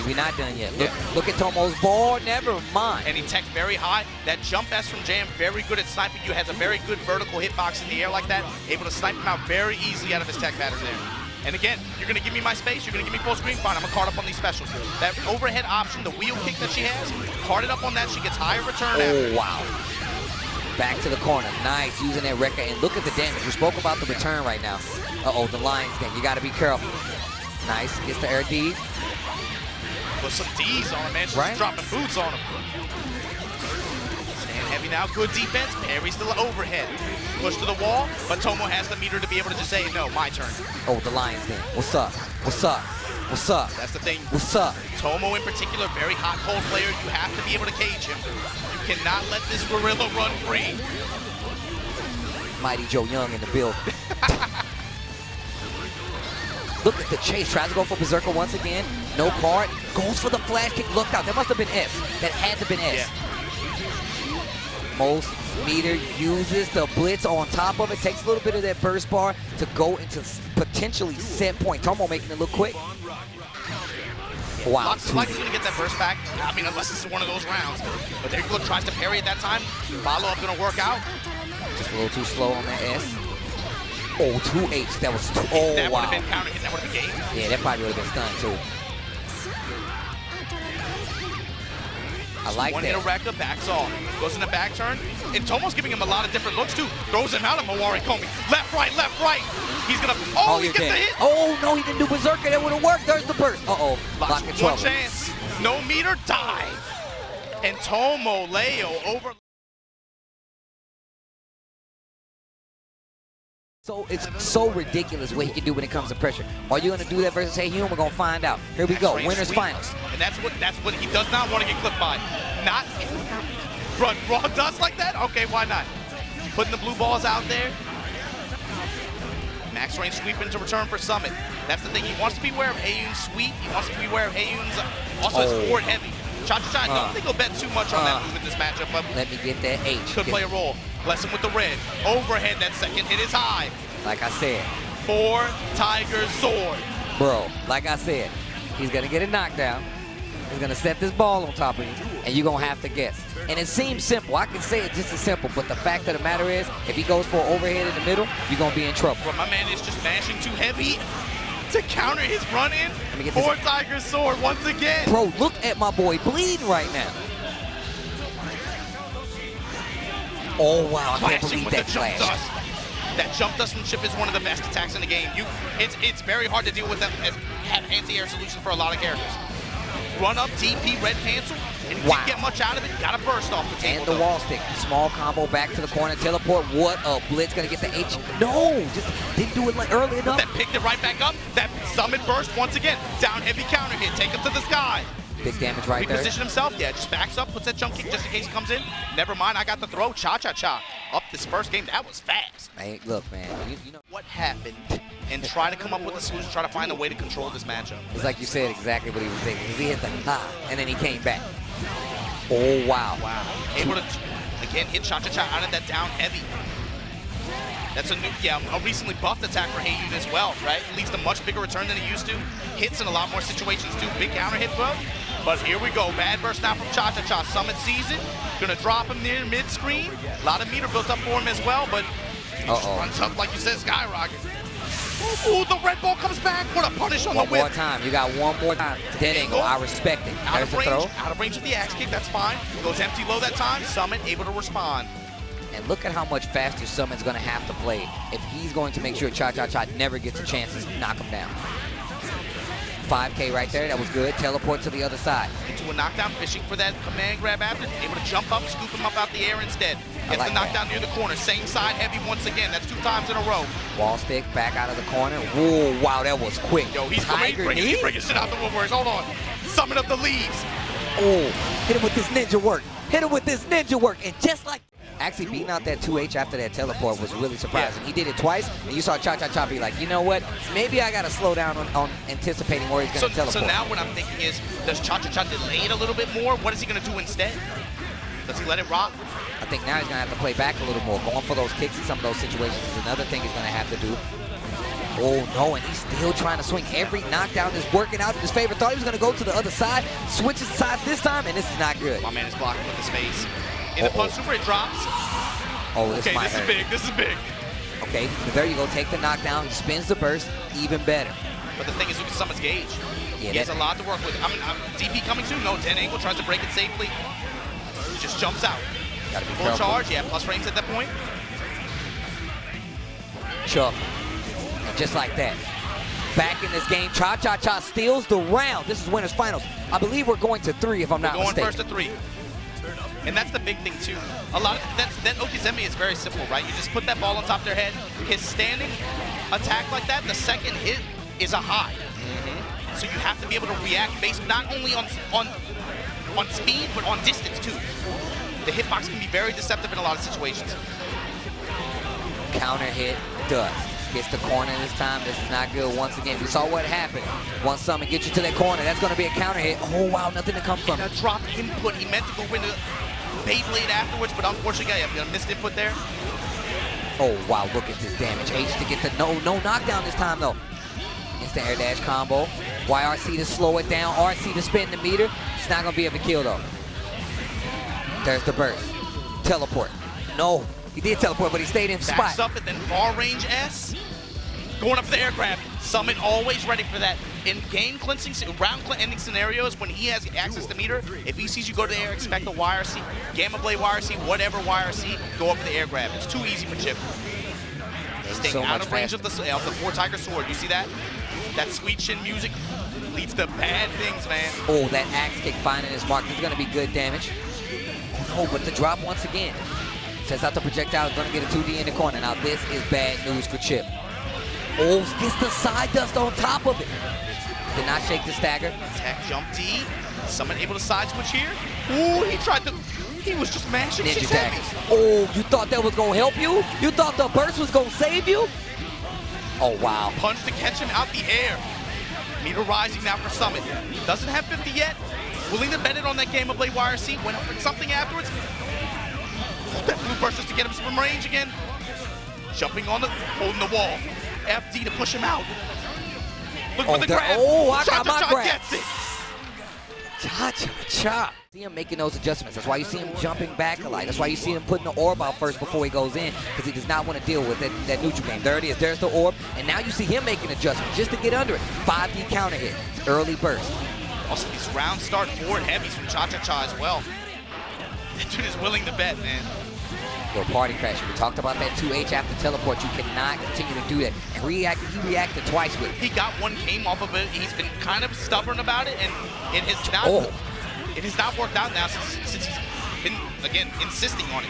We're not done yet. Look at Tomo's ball. Never mind. And he teched very high. That jump S from Jam, very good at sniping you. Has a very good vertical hitbox in the air like that. Able to snipe him out very easily out of his tech pattern there. And again, you're going to give me my space. You're going to give me full screen. Fine, I'm going to card up on these specials. That overhead option, the wheel kick that she has, carded up on that. She gets higher return after. Wow. Back to the corner. Nice. Using that Rekka. And look at the damage. We spoke about the return right now. Uh-oh, the Lions game. You got to be careful. Nice. Gets the air D. Put some D's on him, man. She's just dropping boots on him. Stand heavy now. Good defense. Parry's still overhead. Push to the wall, but Tomo has the meter to be able to just say, no, my turn. Oh, the Lions then. What's up? What's up? What's up? That's the thing. What's up? Tomo in particular, very hot, cold player. You have to be able to cage him. You cannot let this gorilla run free. Mighty Joe Young in the build. Look at the chase. Tries to go for Berserker once again. No card. Goes for the flash kick. Looked out. That must have been S. That had to have been S. Yeah. Most Meter uses the blitz on top of it. Takes a little bit of that burst bar to go into potentially set point. Tomo making it look quick. Wow. Lots of likely to get that burst back. I mean, unless this is one of those rounds. But there you go. Tries to parry at that time. Follow-up going to work out. Just a little too slow on that S. Oh, 2H. That was too. Oh, that wow. That would have been counter hit. That would have been game. Yeah, that probably would have been stunned too. I like one that. Hit a Rekka, backs off. Goes in the back turn. And Tomo's giving him a lot of different looks too. Throws him out of Mawari Komi. Left, right, left, right. He's gonna. Oh, he gets the hit. Oh no, he didn't do Berserker. That would have worked. There's the burst. Uh-oh. Lock in trouble. One chance. No meter, dive. And Tomo Leo over. So it's so ridiculous what he can do when it comes to pressure. Are you going to do that versus Heyoon? We're going to find out. Here we go. Winners Finals. And that's what he does not want to get clipped by. Not run raw dust like that? Okay, why not? Putting the blue balls out there. Max range sweep into return for Summit. That's the thing. He wants to be aware of Heyoon's sweep. He wants to be aware of Heyoon's also his forward heavy. Chachacha, I don't think he'll bet too much on that move in this matchup, but let me get that H. Could play a role. Bless him with the red. Overhead, that second hit is high. Like I said. For Tiger's sword. Bro, like I said, he's going to get a knockdown. He's going to set this ball on top of you, and you're going to have to guess. And it seems simple. I can say it just as simple, but the fact of the matter is, if he goes for an overhead in the middle, you're going to be in trouble. Bro, my man is just mashing too heavy to counter his run-in for Tiger's sword once again. Bro, look at my boy bleeding right now. Oh, wow, I can't believe that flash. That jump dust from Chipp is one of the best attacks in the game. It's very hard to deal with that as have anti-air solution for a lot of characters. Run up, TP, red cancel, and you didn't get much out of it. Got to burst off the table. And the wall stick. Small combo back to the corner, teleport. What a blitz. Going to get the H. No, just didn't do it like early enough. That picked it right back up. That summon burst once again. Down heavy counter hit. Take him to the sky. Big damage right there. Reposition himself. Yeah, just backs up, puts that jump kick just in case he comes in. Never mind, I got the throw. Cha-cha-cha. Up this first game. That was fast. Hey, look, man. You know what happened, and try to come up with a solution, try to find a way to control this matchup. It's like you said exactly what he was thinking. He hit the and then he came back. Oh, wow. Wow. Able to, again, hit Chachacha out of that down heavy. That's a new, a recently buffed attack for Heyoon as well, right? Leads to much bigger return than he used to. Hits in a lot more situations too. Big counter hit, bro. But here we go. Bad burst now from Chachacha. Summit sees it. Gonna drop him near mid-screen. A lot of meter built up for him as well, but he just runs up, like you said, skyrocket. Ooh, the red ball comes back. What a punish on the whip. One more time. You got one more time. Dead angle. I respect it. Out of range. Out of range of the axe kick. That's fine. Goes empty low that time. Summit able to respond. And look at how much faster Summit's going to have to play if he's going to make sure Cha-Cha-Cha never gets a chance to knock him down. 5K right there. That was good. Teleport to the other side. Into a knockdown, fishing for that command grab after. Able to jump up, scoop him up out the air instead. Gets the knockdown near the corner. Same side heavy once again. That's 2 times in a row. Wall stick back out of the corner. Whoa, wow, that was quick. Yo, he's bringing shit out the woodworks. Hold on. Summon up the leaves. Oh, hit him with this ninja work. Hit him with this ninja work. And just like actually beating out that 2H after that teleport was really surprising. He did it twice, and you saw Cha-Cha-Cha be like, you know what? Maybe I got to slow down on anticipating where he's going to teleport. So now what I'm thinking is, does Cha-Cha-Cha delay it a little bit more? What is he going to do instead? Does he let it rock? I think now he's going to have to play back a little more. Going for those kicks in some of those situations is another thing he's going to have to do. Oh, no, and he's still trying to swing. Every knockdown is working out in his favor. Thought he was going to go to the other side. Switches sides this time, and this is not good. My man is blocking with his face. In the punch super, it drops. Oh, this might hurt. Is big. This is big. Okay, so there you go. Take the knockdown. He spins the burst. Even better. But the thing is, look at Summit's gauge. Yeah, he has a lot to work with. DP coming soon. No, 10 angle. Tries to break it safely. Just jumps out. Gotta be full careful. Charge. Yeah, plus frames at that point. Chuck. And just like that. Back in this game, Cha-Cha-Cha steals the round. This is Winners Finals. I believe we're going to 3 if I'm not mistaken. Going first to 3. And that's the big thing too. A lot of that Okizeme is very simple, right? You just put that ball on top of their head. His standing attack like that, the second hit is a high. So you have to be able to react based not only on speed, but on distance too. The hitbox can be very deceptive in a lot of situations. Counter hit, does. Gets the corner this time. This is not good. Once again, we saw what happened. Once someone gets you to that corner, that's going to be a counter hit. Oh, wow, nothing to come from it. A drop input. He meant to go into Beyblade afterwards, but unfortunately, I missed input there. Oh, wow, look at this damage. H to get the no knockdown this time, though. Instant air dash combo. YRC to slow it down. RC to spin the meter. It's not going to be able to kill, though. There's the burst. Teleport. No. He did teleport, but he stayed in spot. Backs up and then far range S. Going up for the air grab. Summit always ready for that. In game clinching, round ending scenarios, when he has access to meter, if he sees you go to the air, expect a YRC, Gamma Blade YRC, whatever YRC, go up for the air grab. It's too easy for Chipp. Staying so out of range of the Four Tiger Sword. You see that? That sweet chin music leads to bad things, man. Oh, that axe kick finding his mark. This is going to be good damage. Oh, no, but the drop once again. Sets out the projectile, going to get a 2D in the corner. Now this is bad news for Chipp. Oh, gets the side dust on top of it. Did not shake the stagger. Tech jump D. Someone able to side switch here. Ooh, he was just mashing Ninja shit daggers. heavy. Oh, you thought that was going to help you? You thought the burst was going to save you? Oh, wow. Punch to catch him out the air. Meter rising now for Summit. Doesn't have 50 yet. Willing to bet it on that Gamma Blade YRC. Went up for something afterwards. That blue burst just to get him some range again. Jumping on holding the wall. FD to push him out. Look for the grab. Oh, I got Chachacha my grab. gets it. Chachacha. See him making those adjustments. That's why you see him jumping back a lot. That's why you see him putting the orb out first before he goes in, because he does not want to deal with that neutral game. There it is. There's the orb. And now you see him making adjustments just to get under it. 5D counter hit. Early burst. Also, these round start forward heavies from Chachacha as well. That dude is willing to bet, man. Yo, party crasher. We talked about that 2H after teleport. You cannot continue to do that. And he reacted twice with it. He got one game off of it. He's been kind of stubborn about it, and it has not. It has not worked out now since he's been again insisting on it.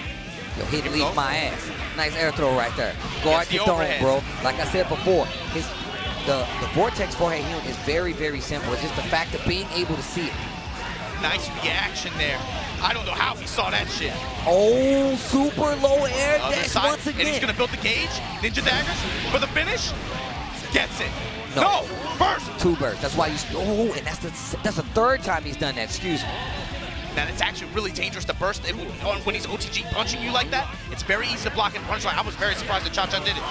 Yo, he leaves my ass. Nice air throw right there. Guard the dome, bro. Like I said before, the vortex forehead healing is very, very simple. It's just the fact of being able to see it. Nice reaction there. I don't know how he saw that shit. Oh, super low air dash once again. And he's gonna build the cage. Ninja daggers for the finish. Gets it. No. Burst. 2 bursts. That's why you. Oh, and that's the third time he's done that. Excuse me. Now it's actually really dangerous to burst when he's OTG punching you like that. It's very easy to block and punch. I was very surprised that Chacha did it.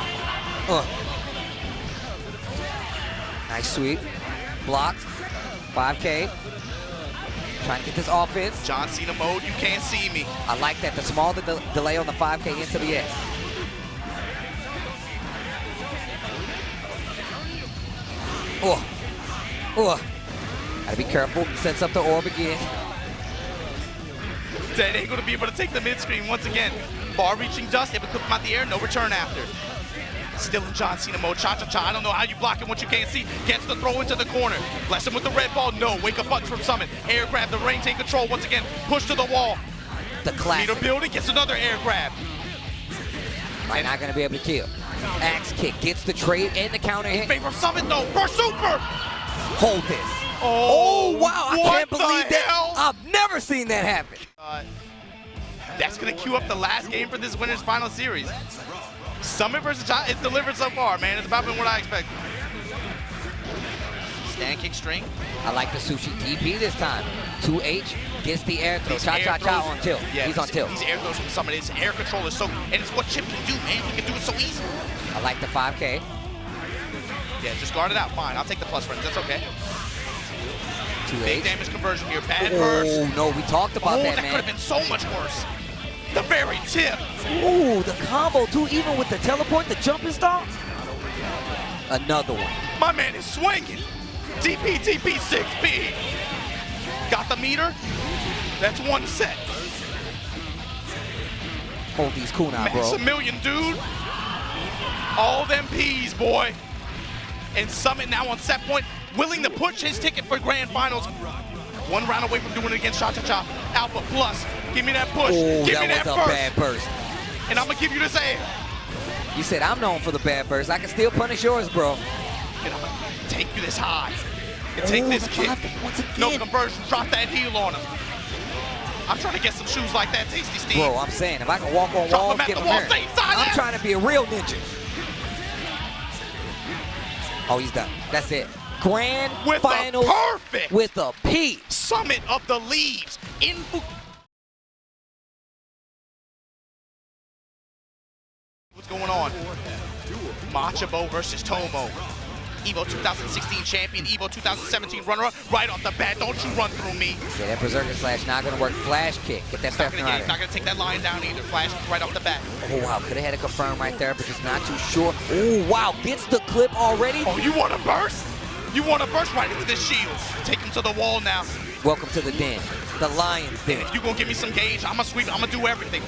Nice sweep. Blocked. 5K. Trying to get this offense. John Cena mode, you can't see me. I like that. The small delay on the 5K into the S. Gotta be careful. Sets up the orb again. They ain't gonna be able to take the mid-screen once again. Far-reaching dust, able to clip him out the air, no return after. Still in John Cena mode. Chachacha, I don't know how you block him what you can't see. Gets the throw into the corner. Bless him with the red ball. No, wake up punch from Summit. Air grab, the rain take control once again. Push to the wall. The classic. Meter building, gets another air grab. Might not gonna be able to kill. Axe kick, gets the trade and the counter hit. Favor Summit though, for super. Hold this. Oh, wow, I can't believe that. I've never seen that happen. That's gonna cue up the last game for this Winners Final Series. Summit versus Chachacha, it's delivered so far, man. It's about been what I expected. Stand kick string. I like the sushi DP this time. 2H gets the air throw. Chachacha on tilt. Yeah, he's on tilt. These air throws from Summit. His air control is so, and it's what Chipp can do, man. He can do it so easy. I like the 5K. Yeah, just guard it out. Fine, I'll take the plus friends. That's okay. 2H. Big damage conversion here. Bad burst. Oh, no, we talked about that, man. That could have been so much worse. The very tip. Ooh, the combo too, even with the teleport, the jumping stomp. Another one. My man is swinging. TP, 6P. Got the meter. That's one set. Hold these cool now, bro. Maximilian, dude. All them P's, boy. And Summit now on set point, willing to push his ticket for grand finals. One round away from doing it against Chachacha. Alpha plus. Give me that push. Oh, give me that was a bad burst. And I'm going to give you this air. You said I'm known for the bad burst. I can still punish yours, bro. And I'm going to take you this high. can take this kid. Once again. No conversion. Drop that heel on him. I'm trying to get some shoes like that, Tasty Steve. Bro, I'm saying, if I can walk on Drop walls, him at get the him wall, there. stay inside I'm there. trying to be a real ninja. Oh, he's done. That's it. Grand With finals a perfect with a P. Summit of the Leaves in What's going on? Machabo versus Tomo. EVO 2016 champion, EVO 2017 runner-up. Right off the bat, don't you run through me. Yeah, that berserker slash not gonna work. Flash kick. Get that stuff He's out not gonna take that line down either. Flash right off the bat. Oh, wow. Could have had it confirmed right there, but just not too sure. Oh, wow. Gets the clip already. Oh, you want to burst? You want to burst right into this shield. Take him to the wall now. Welcome to the den. The Lion's Den. If you gonna give me some gauge, I'm gonna sweep, I'm gonna do everything.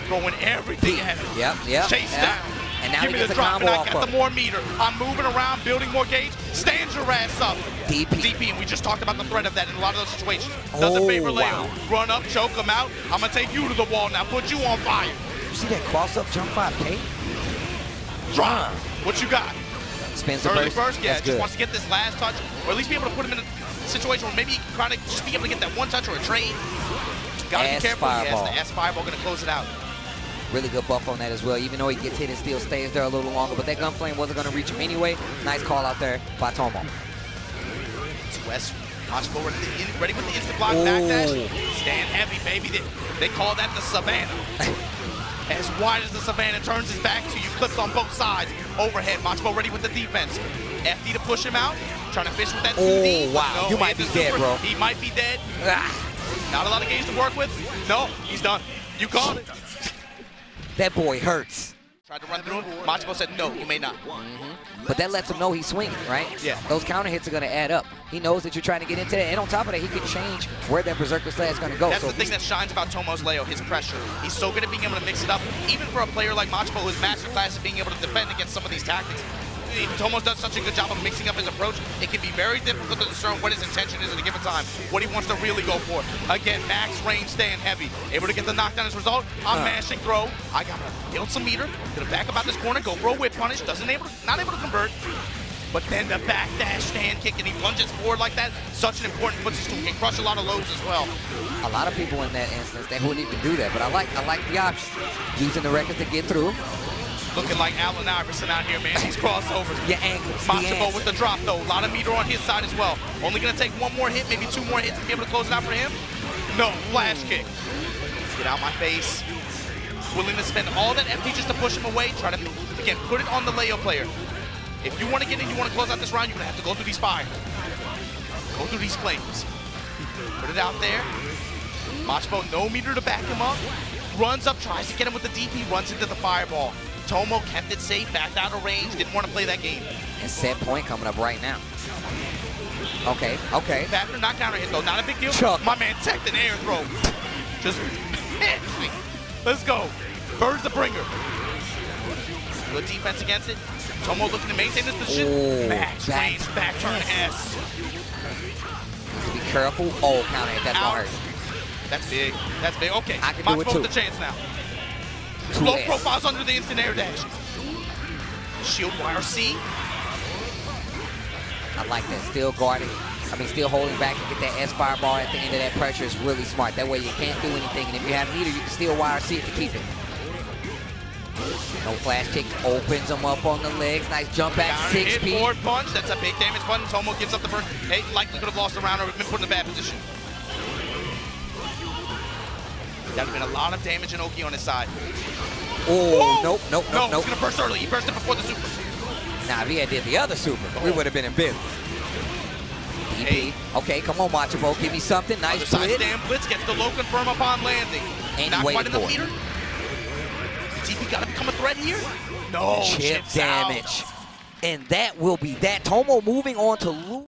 Throwing everything at him. Yep. Chase down. And now Give he me gets the a drop combo and I off got of the more meter. I'm moving around, building more gauge. Stand your ass up. DP. And we just talked about the threat of that in a lot of those situations. Doesn't favor Leo. Wow. Run up, choke him out. I'm gonna take you to the wall now, put you on fire. You see that cross-up jump 5K? Drop. What you got? Spins the Early burst. burst, yeah, That's just good. wants to get this last touch, or at least be able to put him in a situation where maybe he can kind of just be able to get that one touch or a trade. Gotta be careful. Fireball. Yes, the S fireball gonna close it out. Really good buff on that as well, even though he gets hit and still stays there a little longer, but that gunflame wasn't going to reach him anyway. Nice call out there by Tomo. It's West. Machabo ready with the instant block backdash. Stand heavy, baby. They call that the Savannah. As wide as the Savannah turns his back to you, clips on both sides. Overhead, Machabo ready with the defense. FD to push him out. Trying to fish with that 2D. Oh, wow. No, You might be dead, bro. He might be dead. Ah. Not a lot of gauge to work with. No, he's done. You called it. That boy hurts. Tried to run through him. Machabo said, no, you may not. But that lets him know he's swinging, right? Yeah. Those counter hits are going to add up. He knows that you're trying to get into that. And on top of that, he can change where that berserker slash is going to go. That's the thing that shines about Tomo's Leo, his pressure. He's so good at being able to mix it up. Even for a player like Machabo, who's masterclass at being able to defend against some of these tactics. Tomo does such a good job of mixing up his approach. It can be very difficult to discern what his intention is at a given time, what he wants to really go for. Again, max range, stand heavy. Able to get the knockdown as a result. I'm mashing throw. I gotta build some meter. Gonna back up out this corner, go for a whip punish. Not able to convert. But then the backdash stand kick, and he lunges forward like that. Such an important foot system. Can crush a lot of lows as well. A lot of people in that instance, they wouldn't even do that. But I like the option. Using the records to get through. Looking like Allen Iverson out here, man. These crossovers. Your ankles. Machabo with the drop, though. A lot of meter on his side as well. Only going to take one more hit, maybe two more hits to be able to close it out for him. No, flash kick. Get out my face. Willing to spend all that FT just to push him away. Try to, again, put it on the Leo player. If you want to get in, you want to close out this round, you're going to have to go through these fires. Go through these flames. Put it out there. Machabo, no meter to back him up. Runs up, tries to get him with the DP, runs into the fireball. Tomo kept it safe, backed out of range, didn't want to play that game. And set point coming up right now. Okay. Faster not counter hit though, not a big deal. Chuck. My man teched an air throw. Just, let's go. Bird's the bringer. Good defense against it. Tomo looking to maintain this position. Max range, back turn S. Be careful. Oh, counter hit, that's gonna hurt. That's big, that's big. Okay, I can do it Machabo too. with the chance now. Low profiles under the instant air dash. Shield YRC. I like that. Still guarding. Still holding back to get that S fireball at the end of that pressure is really smart. That way you can't do anything. And if you have meter, you can still YRC it to keep it. No flash kick. Opens him up on the legs. Nice jump back. 6P. Forward punch. That's a big damage button. Tomo gives up the burst. Hey, likely could have lost a round or been put in a bad position. That would have been a lot of damage in Oki on his side. Oh, nope. No, he's going to burst early. He burst it before the super. Now, if he had did the other super, we would have been in business. Hey. Okay, come on, Machabo. Give me something. Nice side blitz. stand blitz. Gets the low confirm upon landing. And not quite waited enough for it. meter. TP got to become a threat here. No, Chip Chipp's damage. out. And that will be that. Tomo moving on to lose.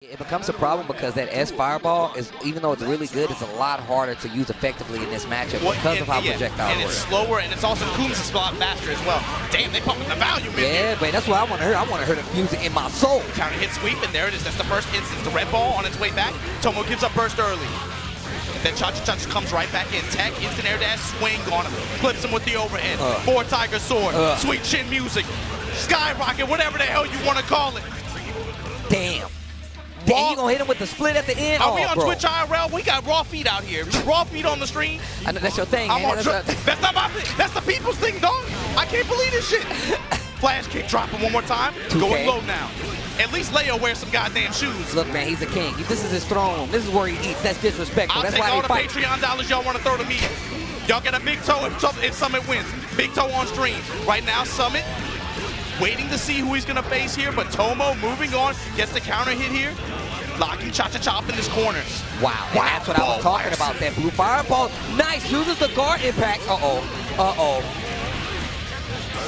It becomes a problem because that S fireball is, even though it's really good, it's a lot harder to use effectively in this matchup because of how projectile and works. it's slower, and it's also Coombs' spot faster as well. Damn, they pumping the volume in here. Yeah, but that's what I want to hear. I want to hear the music in my soul. Counter hit sweep, and there it is. That's the first instance. The red ball on its way back. Tomo gives up burst early. Then Chachacha comes right back in. Tech, instant air dash, swing on him. Clips him with the overhead. 4 Tiger Sword. Sweet chin music. Skyrocket, whatever the hell you want to call it. Damn. Damn, you gonna hit him with the split at the end? Are we on Twitch IRL? We got raw feet out here. Raw feet on the stream. I know that's your thing, I'm man. on that's not my thing. That's the people's thing, dog. I can't believe this shit. Flash kick dropping one more time. 2K. Going low now. At least Leo wears some goddamn shoes. Look, man, he's a king. This is his throne room. This is where he eats. That's disrespectful. I'll That's take why all they the fight. Patreon dollars y'all want to throw to me. Y'all get a big toe if Summit wins. Big toe on stream. Right now, Summit waiting to see who he's going to face here, but Tomo moving on, gets the counter hit here. Locking Chachacha up in this corner. Wow, and that's what I was talking about. That blue fireball. Nice, uses the guard impact.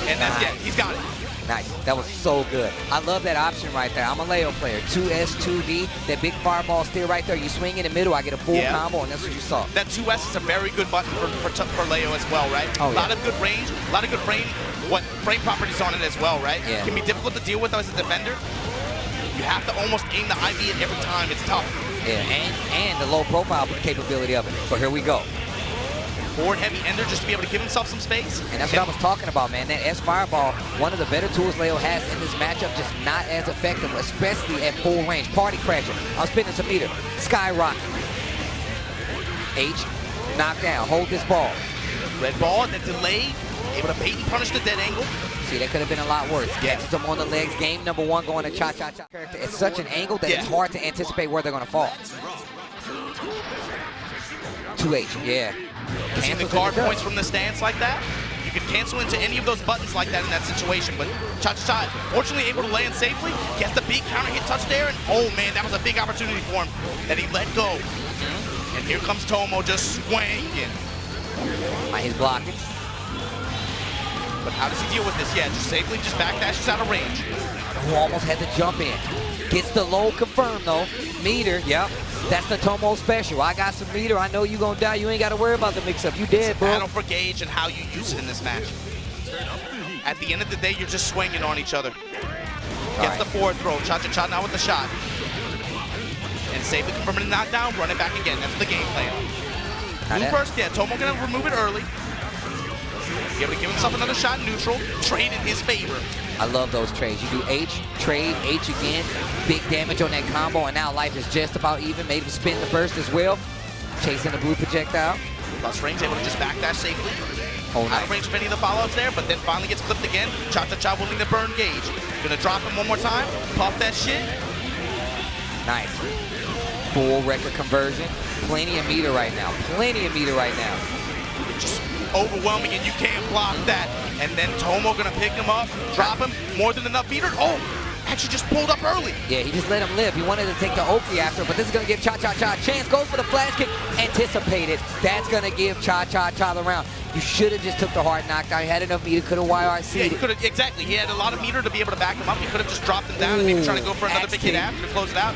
And that's it. He's got it. Nice, that was so good. I love that option right there. I'm a Leo player. 2S, 2D, that big fireball still right there. You swing in the middle, I get a full combo, and that's what you saw. That 2S is a very good button for Leo as well, right? Oh, a lot of good range, a lot of good frame properties on it as well, right? Yeah. It can be difficult to deal with as a defender. You have to almost aim the IV at every time. It's tough. Yeah, and the low profile capability of it. So here we go. Forward heavy ender just to be able to give himself some space. And that's what I was talking about, man. That S fireball, one of the better tools Leo has in this matchup, just not as effective, especially at full range. Party crasher. I'm spinning some meter. Skyrocket. H, knock down. Hold this ball. Red ball and then delayed. Able to bait and punish the dead angle. See, that could have been a lot worse. Catches him on the legs. Game number 1 going to Chachacha. Character at such an angle that it's hard to anticipate where they're going to fall. 2H, yeah. See the guard points from the stance like that? You can cancel into any of those buttons like that in that situation, but Chachacha, fortunately able to land safely, gets the big counter hit touch there, and oh man, that was a big opportunity for him that he let go. And here comes Tomo just swinging. He's blocking. But how does he deal with this? Yeah, just safely, just backdashes out of range. Who almost had to jump in. Gets the low confirmed though. Meter, yep. That's the Tomo special. I got some meter. I know you gonna die. You ain't gotta worry about the mix-up. You dead, bro. Battle for gauge and how you use it in this match. At the end of the day, you're just swinging on each other. Gets the forward throw. Chachacha now with the shot. And safely confirming the knockdown. Run it back again. That's the game plan. Blue burst, yeah. Tomo gonna remove it early. Be able to give himself another shot neutral. Trade in his favor. I love those trades. You do H, trade, H again, big damage on that combo, and now life is just about even. Maybe spin the burst as well. Chasing the blue projectile. Plus range, able to just backdash safely. Oh, nice. Out of range of any of the follow-ups there, but then finally gets clipped again. Chachacha willing to burn gauge. Gonna drop him one more time. Puff that shit. Nice. Full record conversion. Plenty of meter right now. Plenty of meter right now. Just overwhelming, and you can't block that. And then Tomo gonna pick him up, drop him, more than enough meter. Oh, actually just pulled up early. Yeah, he just let him live. He wanted to take the Oki after, but this is gonna give Chachacha a chance. Goes for the flash kick, anticipated. That's gonna give Chachacha the round. You should have just took the hard knockdown. He had enough meter, could have YRC'd. Yeah, he could have, exactly. He had a lot of meter to be able to back him up. He could have just dropped him down and maybe try to go for another big hit after to close it out.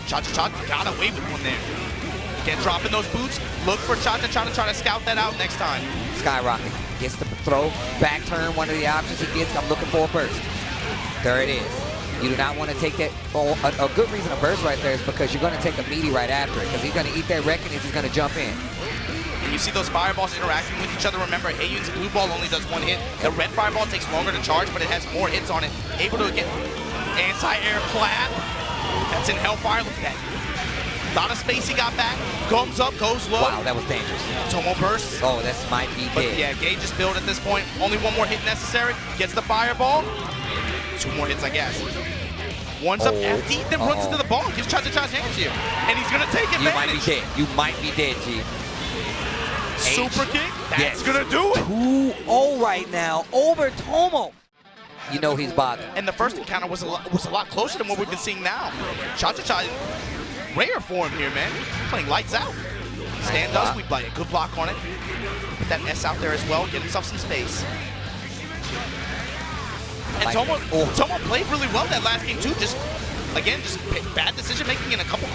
Chachacha got away with one there. Can't drop in those boots. Look for Chachacha to try to scout that out next time. Skyrocket gets the throw, back turn, one of the options he gets. I'm looking for a burst. There it is. You do not want to take that. Oh, a good reason to burst right there is because you're going to take a meaty right after it, because he's going to eat that wreck and he's going to jump in. And you see those fireballs interacting with each other. Remember, Ayun's blue ball only does 1 hit. The red fireball takes longer to charge, but it has more hits on it. Able to get anti-air clap. That's in Hellfire. Look at that. A lot of space he got back. Comes up, goes low. Wow, that was dangerous. Tomo bursts. Oh, this might be But dead. yeah, Gage is built at this point. Only 1 more hit necessary. Gets the fireball. 2 more hits, I guess. One's up FD, then runs into the ball. Gives Chachacha's hands here. And he's going to take advantage. You might be dead. You might be dead, G. Super kick. That's going to do it. 2-0 right now over Tomo. You know he's bothered. And the first encounter was a lot closer than what we've been seeing now. Chachacha, rare for him here, man. Playing lights out. Stand us, we play a good block on it. Put that S out there as well, get himself some space. And Tomo played really well that last game too. Just bad decision making in a couple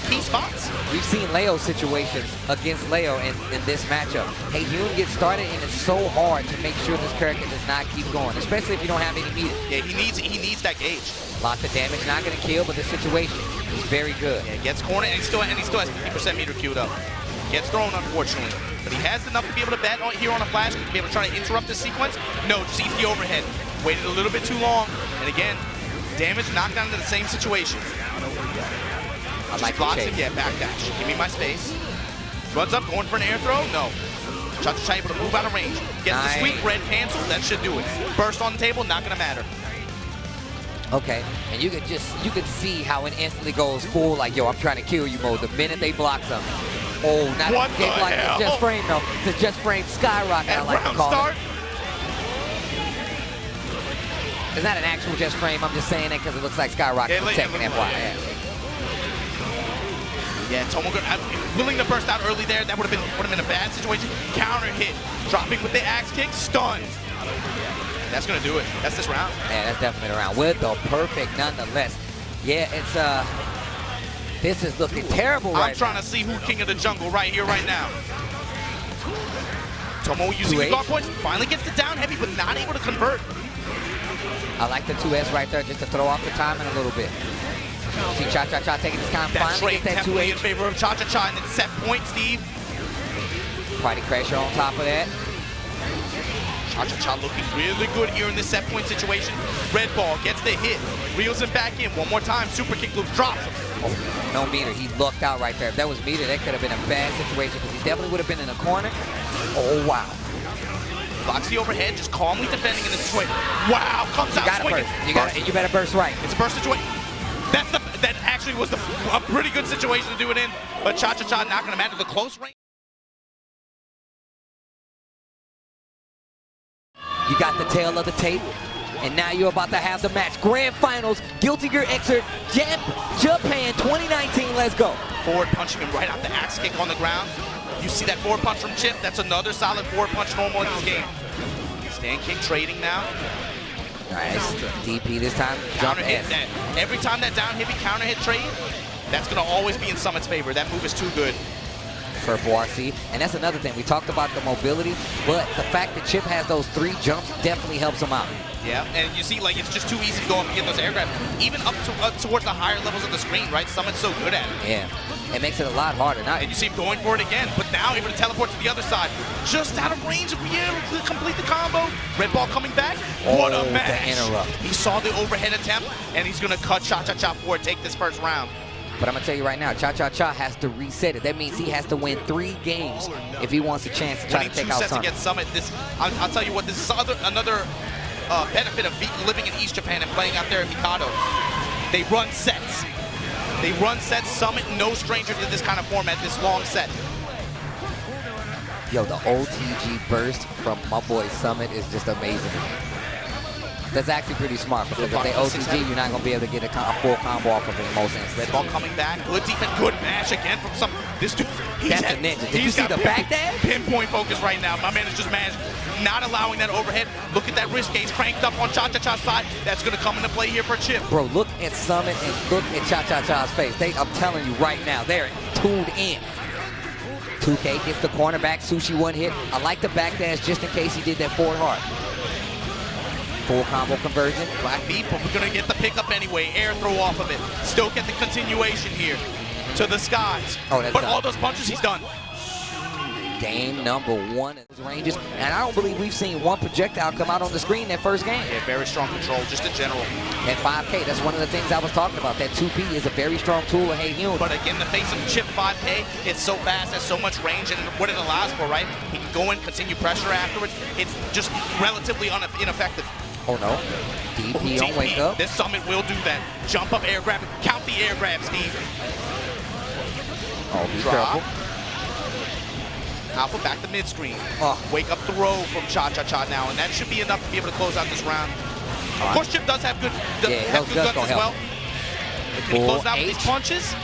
key spots. We've seen Leo situations against Leo in this matchup. Hey, you get started, and it's so hard to make sure this character does not keep going, especially if you don't have any meter. Yeah, he needs that gauge. Lots of damage, not gonna kill, but the situation is very good. Yeah, gets cornered, and he still has 50% meter queued up. Gets thrown, unfortunately. But he has enough to be able to bet here on a flash, to be able to try to interrupt this sequence. No, sees the overhead. Waited a little bit too long. And again, damage knocked down into the same situation. I like blocks the it, yeah, backdash. Give me my space. Runs up, going for an air throw? No. Chachacha able to move out of range. Gets the sweep, red cancel, that should do it. Burst on the table, not gonna matter. Okay, and you can see how it instantly goes full, like, yo, I'm trying to kill you mode the minute they block something. Oh, not what the like hell? the just frame though. The just frame skyrocket, I like to call it. It's not an actual just frame, I'm just saying it because it looks like skyrocket protecting FYI. Yeah, Tomo willing to burst out early there. That would have been a bad situation. Counter hit, dropping with the axe kick, stunned. That's gonna do it. That's this round. Yeah, that's definitely the round. With the perfect nonetheless. Yeah, it's this is looking terrible right now. I'm trying to see who's king of the jungle right here, right now. Tomo using the guard points, finally gets the down heavy, but not able to convert. I like the 2S right there just to throw off the timing a little bit. See Chachacha taking his time, finally get that 2H. In favor of Chachacha, and then set point, Steve. Party Crasher on top of that. Chachacha looking really good here in this set point situation. Red ball gets the hit, reels him back in. One more time, super kick loop, drops him. Oh, no meter, he lucked out right there. If that was meter, that could have been a bad situation because he definitely would have been in a corner. Oh, wow. Blocks the overhead, just calmly defending in this situation. Wow, comes out swinging. You better burst right. It's a burst situation. That actually was a pretty good situation to do it in, but Chachacha not going to matter. The close range. You got the tail of the tape, and now you're about to have the match. Grand Finals, Guilty Gear Xrd, Japan 2019, let's go. Forward punching him right out the axe kick on the ground. You see that forward punch from Chipp? That's another solid forward punch normal in this game. Stand kick trading now. Nice, DP this time, Counter hit that. Every time that down heavy counter hit trade, that's gonna always be in Summit's favor. That move is too good. Purple RC, and that's another thing. We talked about the mobility, but the fact that Chipp has those 3 jumps definitely helps him out. Yeah, and you see, like, it's just too easy to go up and get those air grabs, even up towards the higher levels of the screen, right? Summit's so good at it. Yeah, it makes it a lot harder. Now, and you see him going for it again, but now able to teleport to the other side. Just out of range of being able to complete the combo. Red ball coming back. What a match. The interrupt. He saw the overhead attempt, and he's going to cut Chachacha for it, take this first round. But I'm going to tell you right now, Chachacha has to reset it. That means he has to win 3 games if he wants a chance to try to take out Summit. Against Summit. I'll tell you what, this is another benefit of living in East Japan and playing out there in Mikado. They run sets. They run sets. Summit, no stranger to this kind of format, this long set. Yo, the OTG burst from my boy Summit is just amazing. That's actually pretty smart because if they OTG, you're not going to be able to get a full combo off of it in most instances. Red ball coming back. Good defense, good mash again from some. This dude, that's a ninja. Did you see the backdash? Pinpoint focus right now. My man is just mashed. Not allowing that overhead. Look at that wrist gauge cranked up on Chachacha's side. That's going to come into play here for Chipp. Bro, look at Summit and look at Chachacha's face. I'm telling you right now, they're tuned in. 2K gets the cornerback. Sushi 1 hit. I like the backdash just in case he did that forward hard. Full combo conversion. Black beat, but we're going to get the pickup anyway. Air throw off of it. Still get the continuation here to the skies. Oh, that's but done. All those punches, he's done. Game number 1 in his ranges. And I don't believe we've seen 1 projectile come out on the screen that first game. Yeah, very strong control, just in general. At 5K, that's one of the things I was talking about. That 2P is a very strong tool of Hey-Hyun. But again, the face of Chipp 5K, it's so fast, has so much range, and what it allows for, right? He can go in, continue pressure afterwards. It's just relatively ineffective. Oh no, DP don't wake up. This Summit will do that. Jump up, air grab, count the air grab, Steve. Oh, be careful. Alpha back to mid-screen. Wake up the row from Chachacha now, and that should be enough to be able to close out this round. Of course, Chipp does have good guns as well. Can he close out with these punches?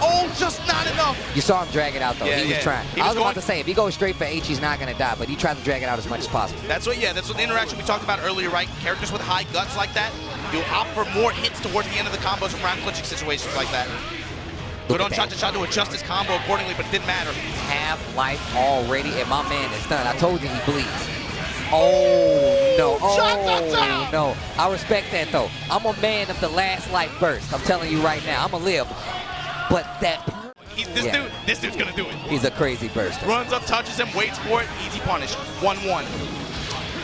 Oh, just not enough. You saw him drag it out, though. Yeah, he was trying. I was about to say, if he goes straight for H, he's not going to die, but he tried to drag it out as much as possible. That's what the interaction we talked about earlier, right? Characters with high guts like that, you'll opt for more hits towards the end of the combos from round clinching situations like that. Good on Chachacha to adjust his combo accordingly, but it didn't matter. Half-life already, and my man is done. I told you he bleeds. Oh, no. Oh, no. I respect that, though. I'm a man of the last life burst. I'm telling you right now. I'm going to live. But that... This dude's going to do it. He's a crazy burster. Runs up, touches him, waits for it. Easy punish. 1-1.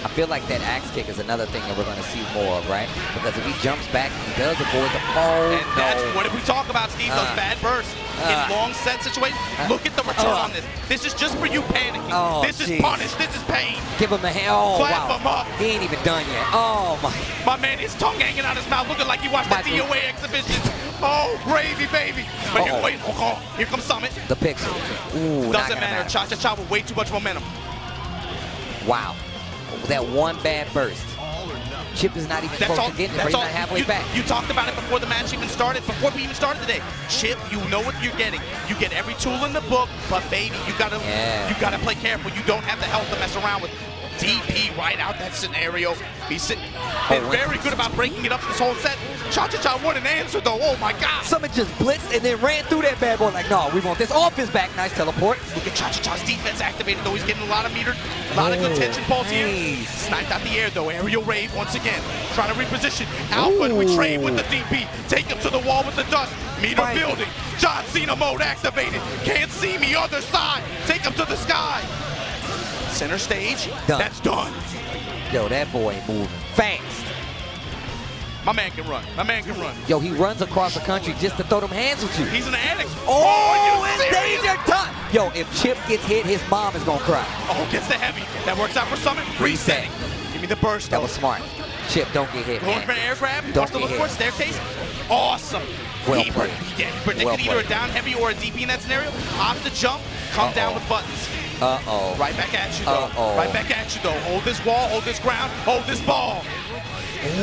I feel like that axe kick is another thing that we're going to see more of, right? Because if he jumps back, he does avoid the And that's what did we talk about, Steve? Those bad bursts in long set situations. Look at the return on this. This is just for you panicking. This is punish. This is pain. Give him a hand. Oh, Clap him up. He ain't even done yet. Oh, my. My man, his tongue hanging out his mouth, looking like he watched the DOA exhibition. Oh, gravy, baby. But here comes Summit. The pixel. Ooh, doesn't matter. Chachacha with way too much momentum. Wow. That one bad burst. Chipp is not even close to getting it, but he's not halfway back. You talked about it before the match even started, before we even started today. Chipp, you know what you're getting. You get every tool in the book, but baby, you gotta play careful. You don't have the health to mess around with. DP right out that scenario. He's been very good about breaking it up this whole set. Chachacha, what an answer though. Oh my God. Summit just blitzed and then ran through that bad boy like, no, we want this off his back. Nice teleport. Look at Chachacha's defense activated though. He's getting a lot of meter, a lot of good tension pulse here. Sniped out the air though. Aerial rave once again. Trying to reposition. Alpha we trade with the DP. Take him to the wall with the dust. Meter building. John Cena mode activated. Can't see me other side. Take him to the sky. Center stage. Done. That's done. Yo, that boy moving fast. My man can run. My man can run. Yo, he runs across the country just to throw them hands with you. He's an addict. Oh, it's danger time. Yo, if Chipp gets hit, his mom is going to cry. Oh, gets the heavy. That works out for Summit. Resetting. Give me the burst. That was smart. Chipp, don't get hit, Going man. for an air grab. Don't get hit. Staircase. Awesome. Well he played. predicted either a down heavy or a DP in that scenario. Opts to jump. Come down with buttons. Right back at you, though. Right back at you, though. Hold this wall, hold this ground, hold this ball.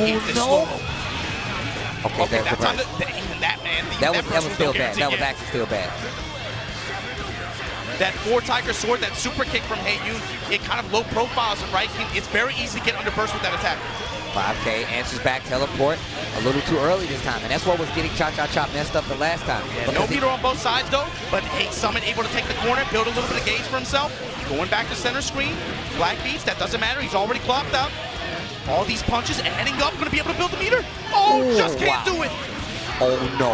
Eat this slow. Okay, that's on even that, man. That was still bad. That was actually still bad. That 4-Tiger sword, that super kick from Haeyun, it kind of low profiles it, right? It's very easy to get under burst with that attack. 5K answers back, teleport a little too early this time, and that's what was getting Chachacha messed up the last time. Yeah, no meter on both sides though, but hey, Summit able to take the corner, build a little bit of gauge for himself. Going back to center screen, Black Beast, that doesn't matter, he's already clocked up. All these punches adding up, gonna be able to build the meter. Oh, just can't do it. Oh no,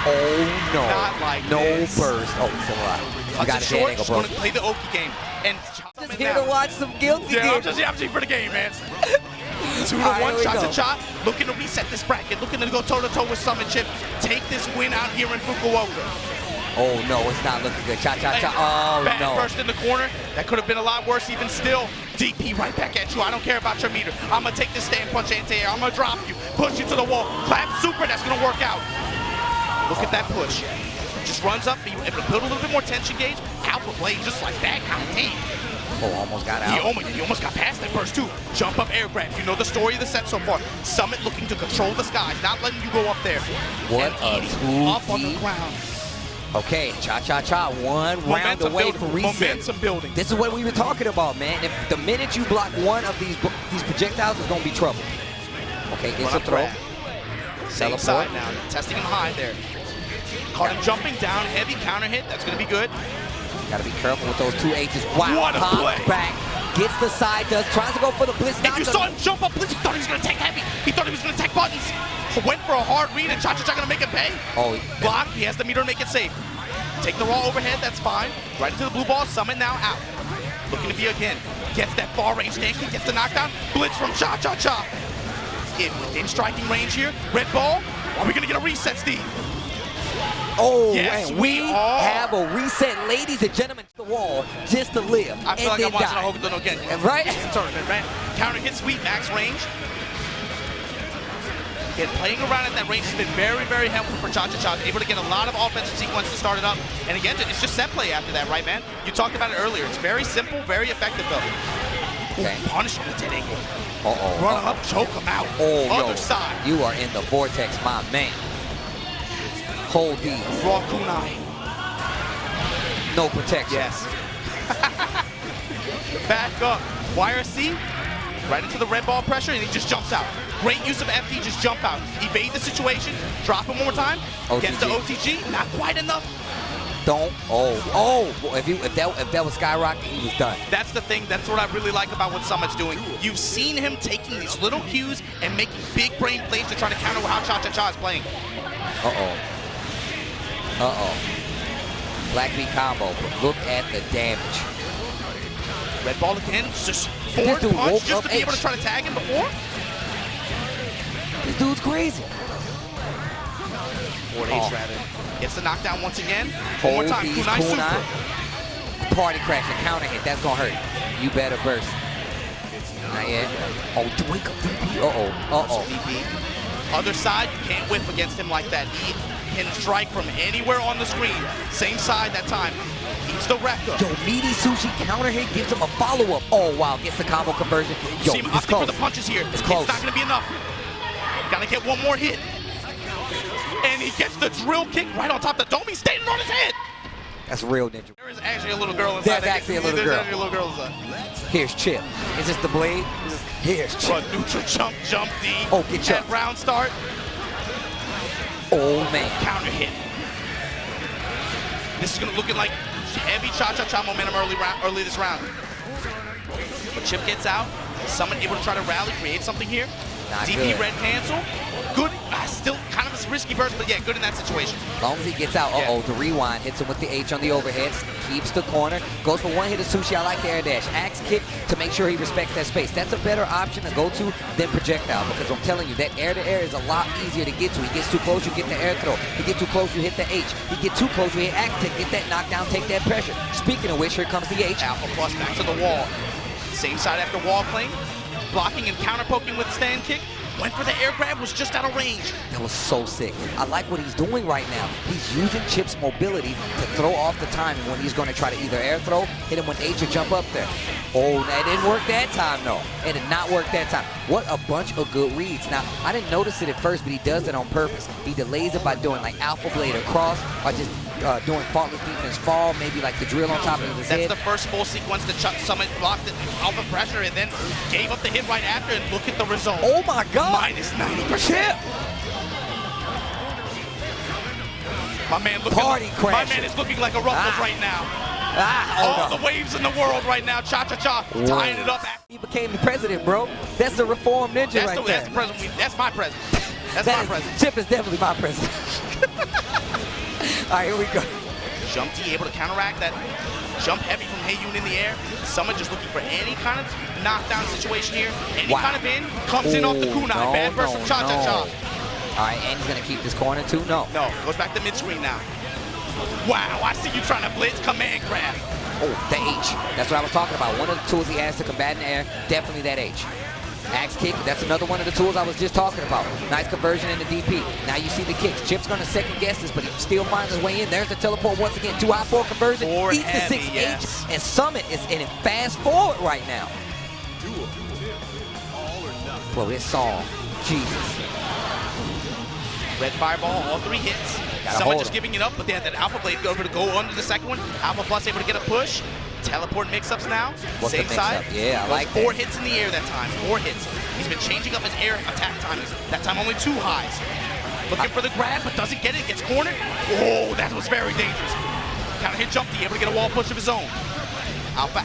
oh no. Not like no this. Burst. Oh, he's still alive. You got it short, just gonna play the Oki game. And just here to watch some guilty I'm just here for the game, man. 2-1, Chachacha, looking to reset this bracket, looking to go toe-to-toe with Summit Chipp. Take this win out here in Fukuoka. Oh no, it's not looking good. Chachacha, bad burst in the corner. That could have been a lot worse even still. DP right back at you. I don't care about your meter. I'm gonna take this stand punch anti-air. I'm gonna drop you, push you to the wall. Clap super, that's gonna work out. Look at that push. Just runs up, able to build a little bit more tension gauge. Alpha blade just like that, god damn. Oh, almost got out. He almost got past that burst too. Jump up air grab. You know the story of the set so far. Summit looking to control the skies, not letting you go up there. What a 2D. Up on the ground. Okay, Chachacha one round away from reset. Momentum building. This is what we were talking about, man. If the minute you block one of these projectiles, it's gonna be trouble. Okay, it's a throw. Same side now. Testing him high there. Caught him jumping down, heavy counter hit. That's gonna be good. Gotta be careful with those 2 H's. Wow, what a play. Back, gets the side, tries to go for the blitz. And you saw him jump up blitz, he thought he was gonna take heavy. He thought he was gonna take buttons. Went for a hard read and Chachacha gonna make it pay. Oh, block, he has the meter to make it safe. Take the raw overhead, that's fine. Right into the blue ball, Summit now out. Looking to be again. Gets that far range stand kick, gets the knockdown. Blitz from Chachacha. Within striking range here. Red ball, are we gonna get a reset, Steve? Oh, yes, and we have a reset, ladies and gentlemen, to the wall just to live. I feel like I'm watching a Hokuto again. Right? Tournament, right? Counter hit sweep, max range. Again, playing around at that range has been very, very helpful for Chachacha. Able to get a lot of offensive sequence to start it up. And again, it's just set play after that, right, man? You talked about it earlier. It's very simple, very effective, though. Okay. Punish him with that angle. Run him up, choke him out. Other side. You are in the vortex, my man. Hold these. Raw kunai. No protection. Yes. Back up. YRC, right into the red ball pressure, and he just jumps out. Great use of FD, just jump out. Evade the situation, drop him one more time. OTG. Gets the OTG, not quite enough. Don't, if that was Skyrocket, he was done. That's the thing, that's what I really like about what Summit's doing. You've seen him taking these little cues and making big brain plays to try to counter how Chachacha is playing. Black B combo, but look at the damage. Red ball again, just forward punch just to be able to try to tag him before. This dude's crazy. Forward H rather. Gets the knockdown once again. One more time, kunai super. Party crash, a counter hit, that's gonna hurt. You better burst. Not yet. Oh, wake up DP. DP. Other side, you can't whiff against him like that. He can strike from anywhere on the screen. Same side that time. Eats the rectum. Yo, meaty sushi counter hit gives him a follow-up. Oh, wow, gets the combo conversion. Yo, see him opting for the punches here. It's close. It's not going to be enough. Gotta get one more hit. And he gets the drill kick right on top of the dome. He's standing on his head. That's real Ninja. There is actually a little girl inside. There's actually a little girl. There's actually a little girl inside. Here's Chipp. Is this the blade? Here's Chipp. Neutral jump D. Oh, get Chipp. At round start. Oh, man. Counter hit. This is looking like heavy Chachacha momentum early this round. But Chipp gets out. Someone able to try to rally, create something here. Not DP good. red cancel. Good. Still kind of a risky burst, but yeah, good in that situation. As long as he gets out, the rewind hits him with the H on the overhead, keeps the corner, goes for one hit of sushi. I like the air dash. Axe kick to make sure he respects that space. That's a better option to go to than projectile, because I'm telling you, that air to air is a lot easier to get to. He gets too close, you get the air throw. He get too close, you hit the H. He get too close, you hit axe kick, get that knockdown, take that pressure. Speaking of which, here comes the H. Alpha plus back to the wall. Same side after wall cling. Blocking and counter poking with stand kick. Went for the air grab, was just out of range. That was so sick. I like what he's doing right now. He's using Chipp's mobility to throw off the timing when he's going to try to either air throw, hit him with H, or jump up there. Oh, that didn't work that time, though. It did not work that time. What a bunch of good reads. Now, I didn't notice it at first, but he does it on purpose. He delays it by doing like alpha blade or cross, or just doing faultless defense fall, maybe like the drill on top of his head. That's the first full sequence that Summit blocked the alpha pressure and then gave up the hit right after, and look at the result. Oh my God. Minus 90%. My man looking My man is looking like a Ruffles right now. All the waves in the world right now. Cha-cha-cha, tying it up. He became the president, bro. That's the reform ninja there. That's the president. That's my president. That's my president. Chipp is definitely my president. All right, here we go. Jump T able to counteract that jump heavy from Haeyun in the air. Summit just looking for any kind of knockdown situation here. Any kind of in. Comes in off the kunai. Bad burst from Cha-cha-cha. All right, and he's going to keep this corner too? No. No, goes back to mid-screen now. Wow, I see you trying to blitz command grab. Oh, the H. That's what I was talking about. One of the tools he has to combat in the air, definitely that H. Axe kick, that's another one of the tools I was just talking about. Nice conversion in the DP. Now you see the kicks. Chipp's going to second guess this, but he still finds his way in. There's the teleport once again. 2 high 4 conversion. Eats the 6H. And Summit is in it fast forward right now. Bro, this song. Jesus. Red fireball, all 3 hits. Someone just giving it up, but they had that alpha blade over to go under the second one. Alpha plus able to get a push. Teleport mix-ups now. Same side. Yeah, I like that. 4 hits in the air that time. 4 hits. He's been changing up his air attack timings. That time only 2 highs. Looking for the grab, but doesn't get it. Gets cornered. Oh, that was very dangerous. Counter hit jump D, able to get a wall push of his own. Alpha.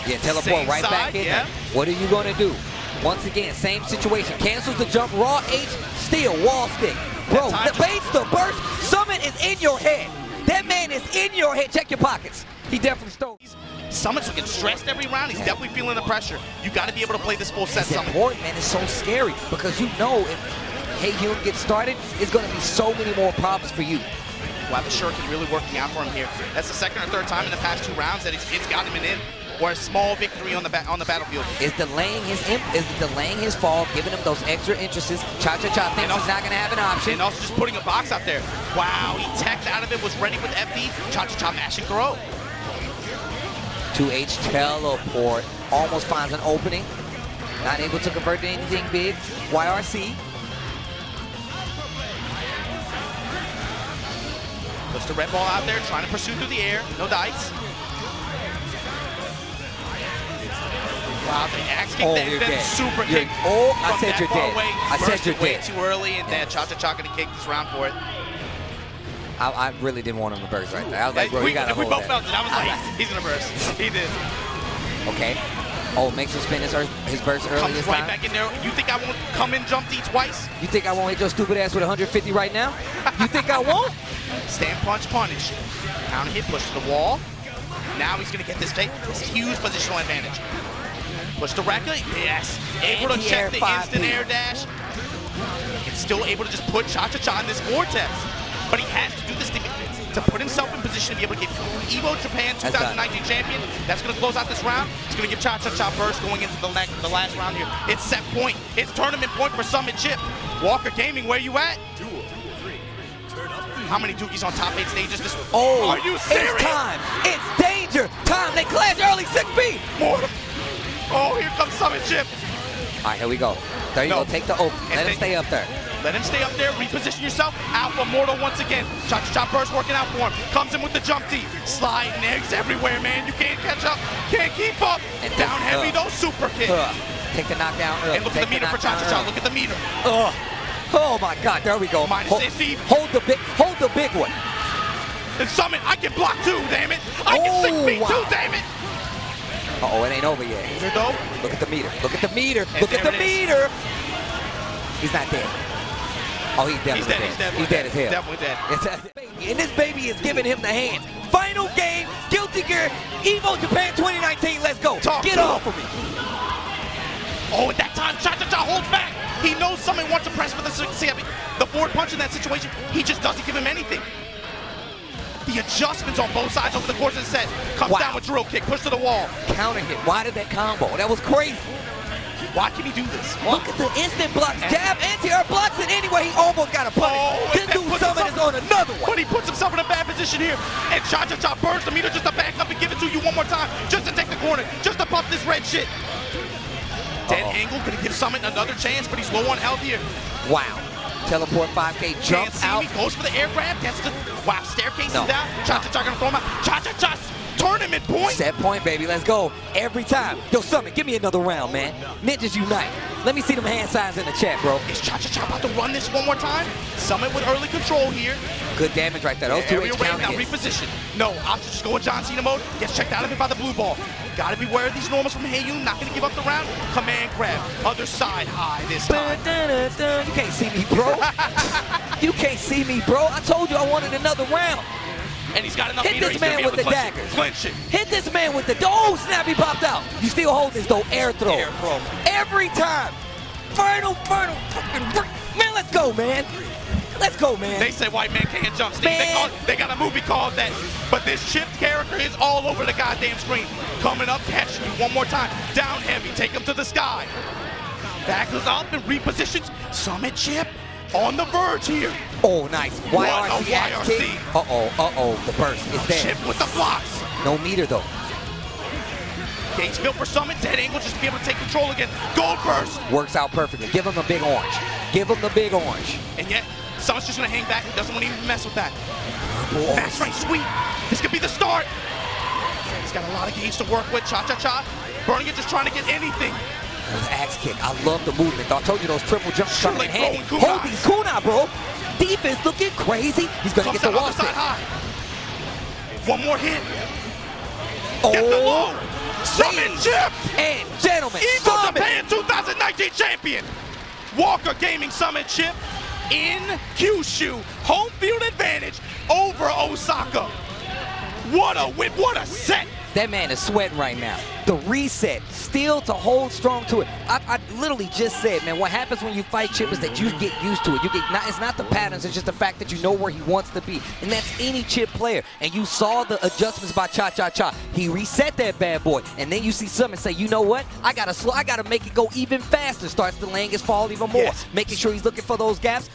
Yeah, teleport right back in there. What are you going to do? Once again, same situation. Cancels the jump, raw H, still wall stick. Bro, the baits, the burst, Summit is in your head. That man is in your head. Check your pockets. He definitely stole. Summit's looking stressed every round. He's definitely feeling the pressure. You got to be able to play this full set. It's important, man. It's so scary because you know if Haeyun gets started, it's going to be so many more problems for you. Wow, the shuriken really working out for him here. That's the second or third time in the past 2 rounds that it's gotten him in. Or a small victory on the battlefield. Is delaying his fall, giving him those extra entrances. Cha-cha-cha thinks he's not going to have an option. And also just putting a box out there. Wow, he teched out of it, was ready with FD. Cha-cha-cha mashing throw. 2H teleport, almost finds an opening. Not able to convert to anything big. YRC. Puts the red ball out there, trying to pursue through the air. No dice. Wow, the axe kick, then super kick. Oh, I said you're dead. I said you're dead. Way too early, and then Cha-cha-cha gonna kick this round for it. I really didn't want him to burst right there. I was like, bro, you gotta hold that. We both felt it. I was like, he's gonna burst. He did. Okay. Oh, makes him spin his burst early this time. Comes right back in there. You think I won't come in jump D twice? You think I won't hit your stupid ass with 150 right now? You think I won't? Stand punch punish. Counter hit, push to the wall. Now he's going to get this huge positional advantage. Push the Rekka, yes. Able to check the instant air dash. And still able to just put Chachacha in this vortex. But he has to do this to put himself in position to be able to give EVO Japan 2019 champion. That's going to close out this round. It's going to give Chachacha burst going into the last round here. It's set point. It's tournament point for Summit Chipp. Walker Gaming, where you at? How many Dookies on top 8 stages? Oh, are you serious? It's time. It's danger time. They clash early 6B. More. Oh, here comes Summit Chipp. All right, here we go. There you go. Take the open. Let him stay up there. Let him stay up there. Reposition yourself. Alpha Mortal once again. Chachacha burst working out for him. Comes in with the jump D. Sliding eggs everywhere, man. You can't catch up. Can't keep up. And down heavy, though. Super kick. Take the knockdown. And look at the meter for Chachacha. Look at the meter. Oh my God, there we go. Hold the big one. And Summit, I can block too, damn it. I can 6B too, damn it. Uh-oh, it ain't over yet. Is it though? Look at the meter. Look at the meter. Look at the meter. He's not dead. Oh, he's definitely dead. He's dead as hell. Definitely dead. And this baby is giving him the hand. Final game, Guilty Gear, EVO Japan 2019. Let's go. Get off of me. Oh, at that time, Chachacha holds back. He knows Summit wants to press for the forward punch in that situation. He just doesn't give him anything. The adjustments on both sides over the course of the set. Comes down with drill kick, push to the wall. Counter hit. Why did that combo? That was crazy. Why can he do this? Look at the instant blocks. Jab, anti-air blocks it anyway. He almost got a punish. This dude Summit is on another one. But he puts himself in a bad position here. And Chachacha burns the meter just to back up and give it to you one more time. Just to take the corner. Just to pump this red shit. Dead angle, gonna give Summit another chance, but he's low on health here. Wow. Teleport 5K, jumps out. Goes for the air grab, gets the, staircase down. Chachacha gonna throw him out. Chachacha's tournament point. Set point, baby, let's go. Every time. Yo, Summit, give me another round, man. Ninjas unite. Let me see them hand signs in the chat, bro. Is Chachacha about to run this one more time? Summit with early control here. Good damage right there. Those two H counter now reposition. No, option just go with John Cena mode. Gets checked out of it by the blue ball. Gotta beware of these normals from Haeyun. Not gonna give up the round. Command grab. Other side high this time. You can't see me, bro. You can't see me, bro. I told you I wanted another round. And he's got enough meter. Hit this man with the daggers. Clinch it. Hit this man with the, oh snap, he popped out. You still hold this though, air throw. Air throw. Every time. Final, fucking, man, let's go, man. Let's go, man. They say white man can't jump, Steve. They got a movie called that. But this Chipp character is all over the goddamn screen. Coming up, catching you one more time. Down heavy, take him to the sky. Back is up and repositions. Summit Chipp on the verge here. Oh, nice. YRC. Uh-oh. The burst is there. Chipp with the blocks. No meter, though. Gates built for Summit. Dead angle just to be able to take control again. Gold burst. Works out perfectly. Give him the big orange. Give him the big orange. And yet, Summit's just going to hang back. He doesn't want to even mess with that. That's right, sweet. This could be the start. He's got a lot of gauge to work with. Chachacha. Burning it, just trying to get anything. His axe kick. I love the movement. I told you those triple jumps coming in handy. Hold these kunai, bro. Defense looking crazy. He's going to get the wall stick. One more hit. Oh. Get the low. Summit Chipp. And gentlemen, EVO Japan 2019 champion. Walker Gaming Summit Chipp in Kyushu. Home field advantage over Osaka. What a win. What a set. That man is sweating right now. The reset, still to hold strong to it. I literally just said, man, what happens when you fight Chipp is that you get used to it. It's not the patterns, it's just the fact that you know where he wants to be. And that's any Chipp player. And you saw the adjustments by Chachacha. He reset that bad boy. And then you see Summit say, you know what? I gotta make it go even faster. Starts to land his fall even more. Making sure he's looking for those gaps.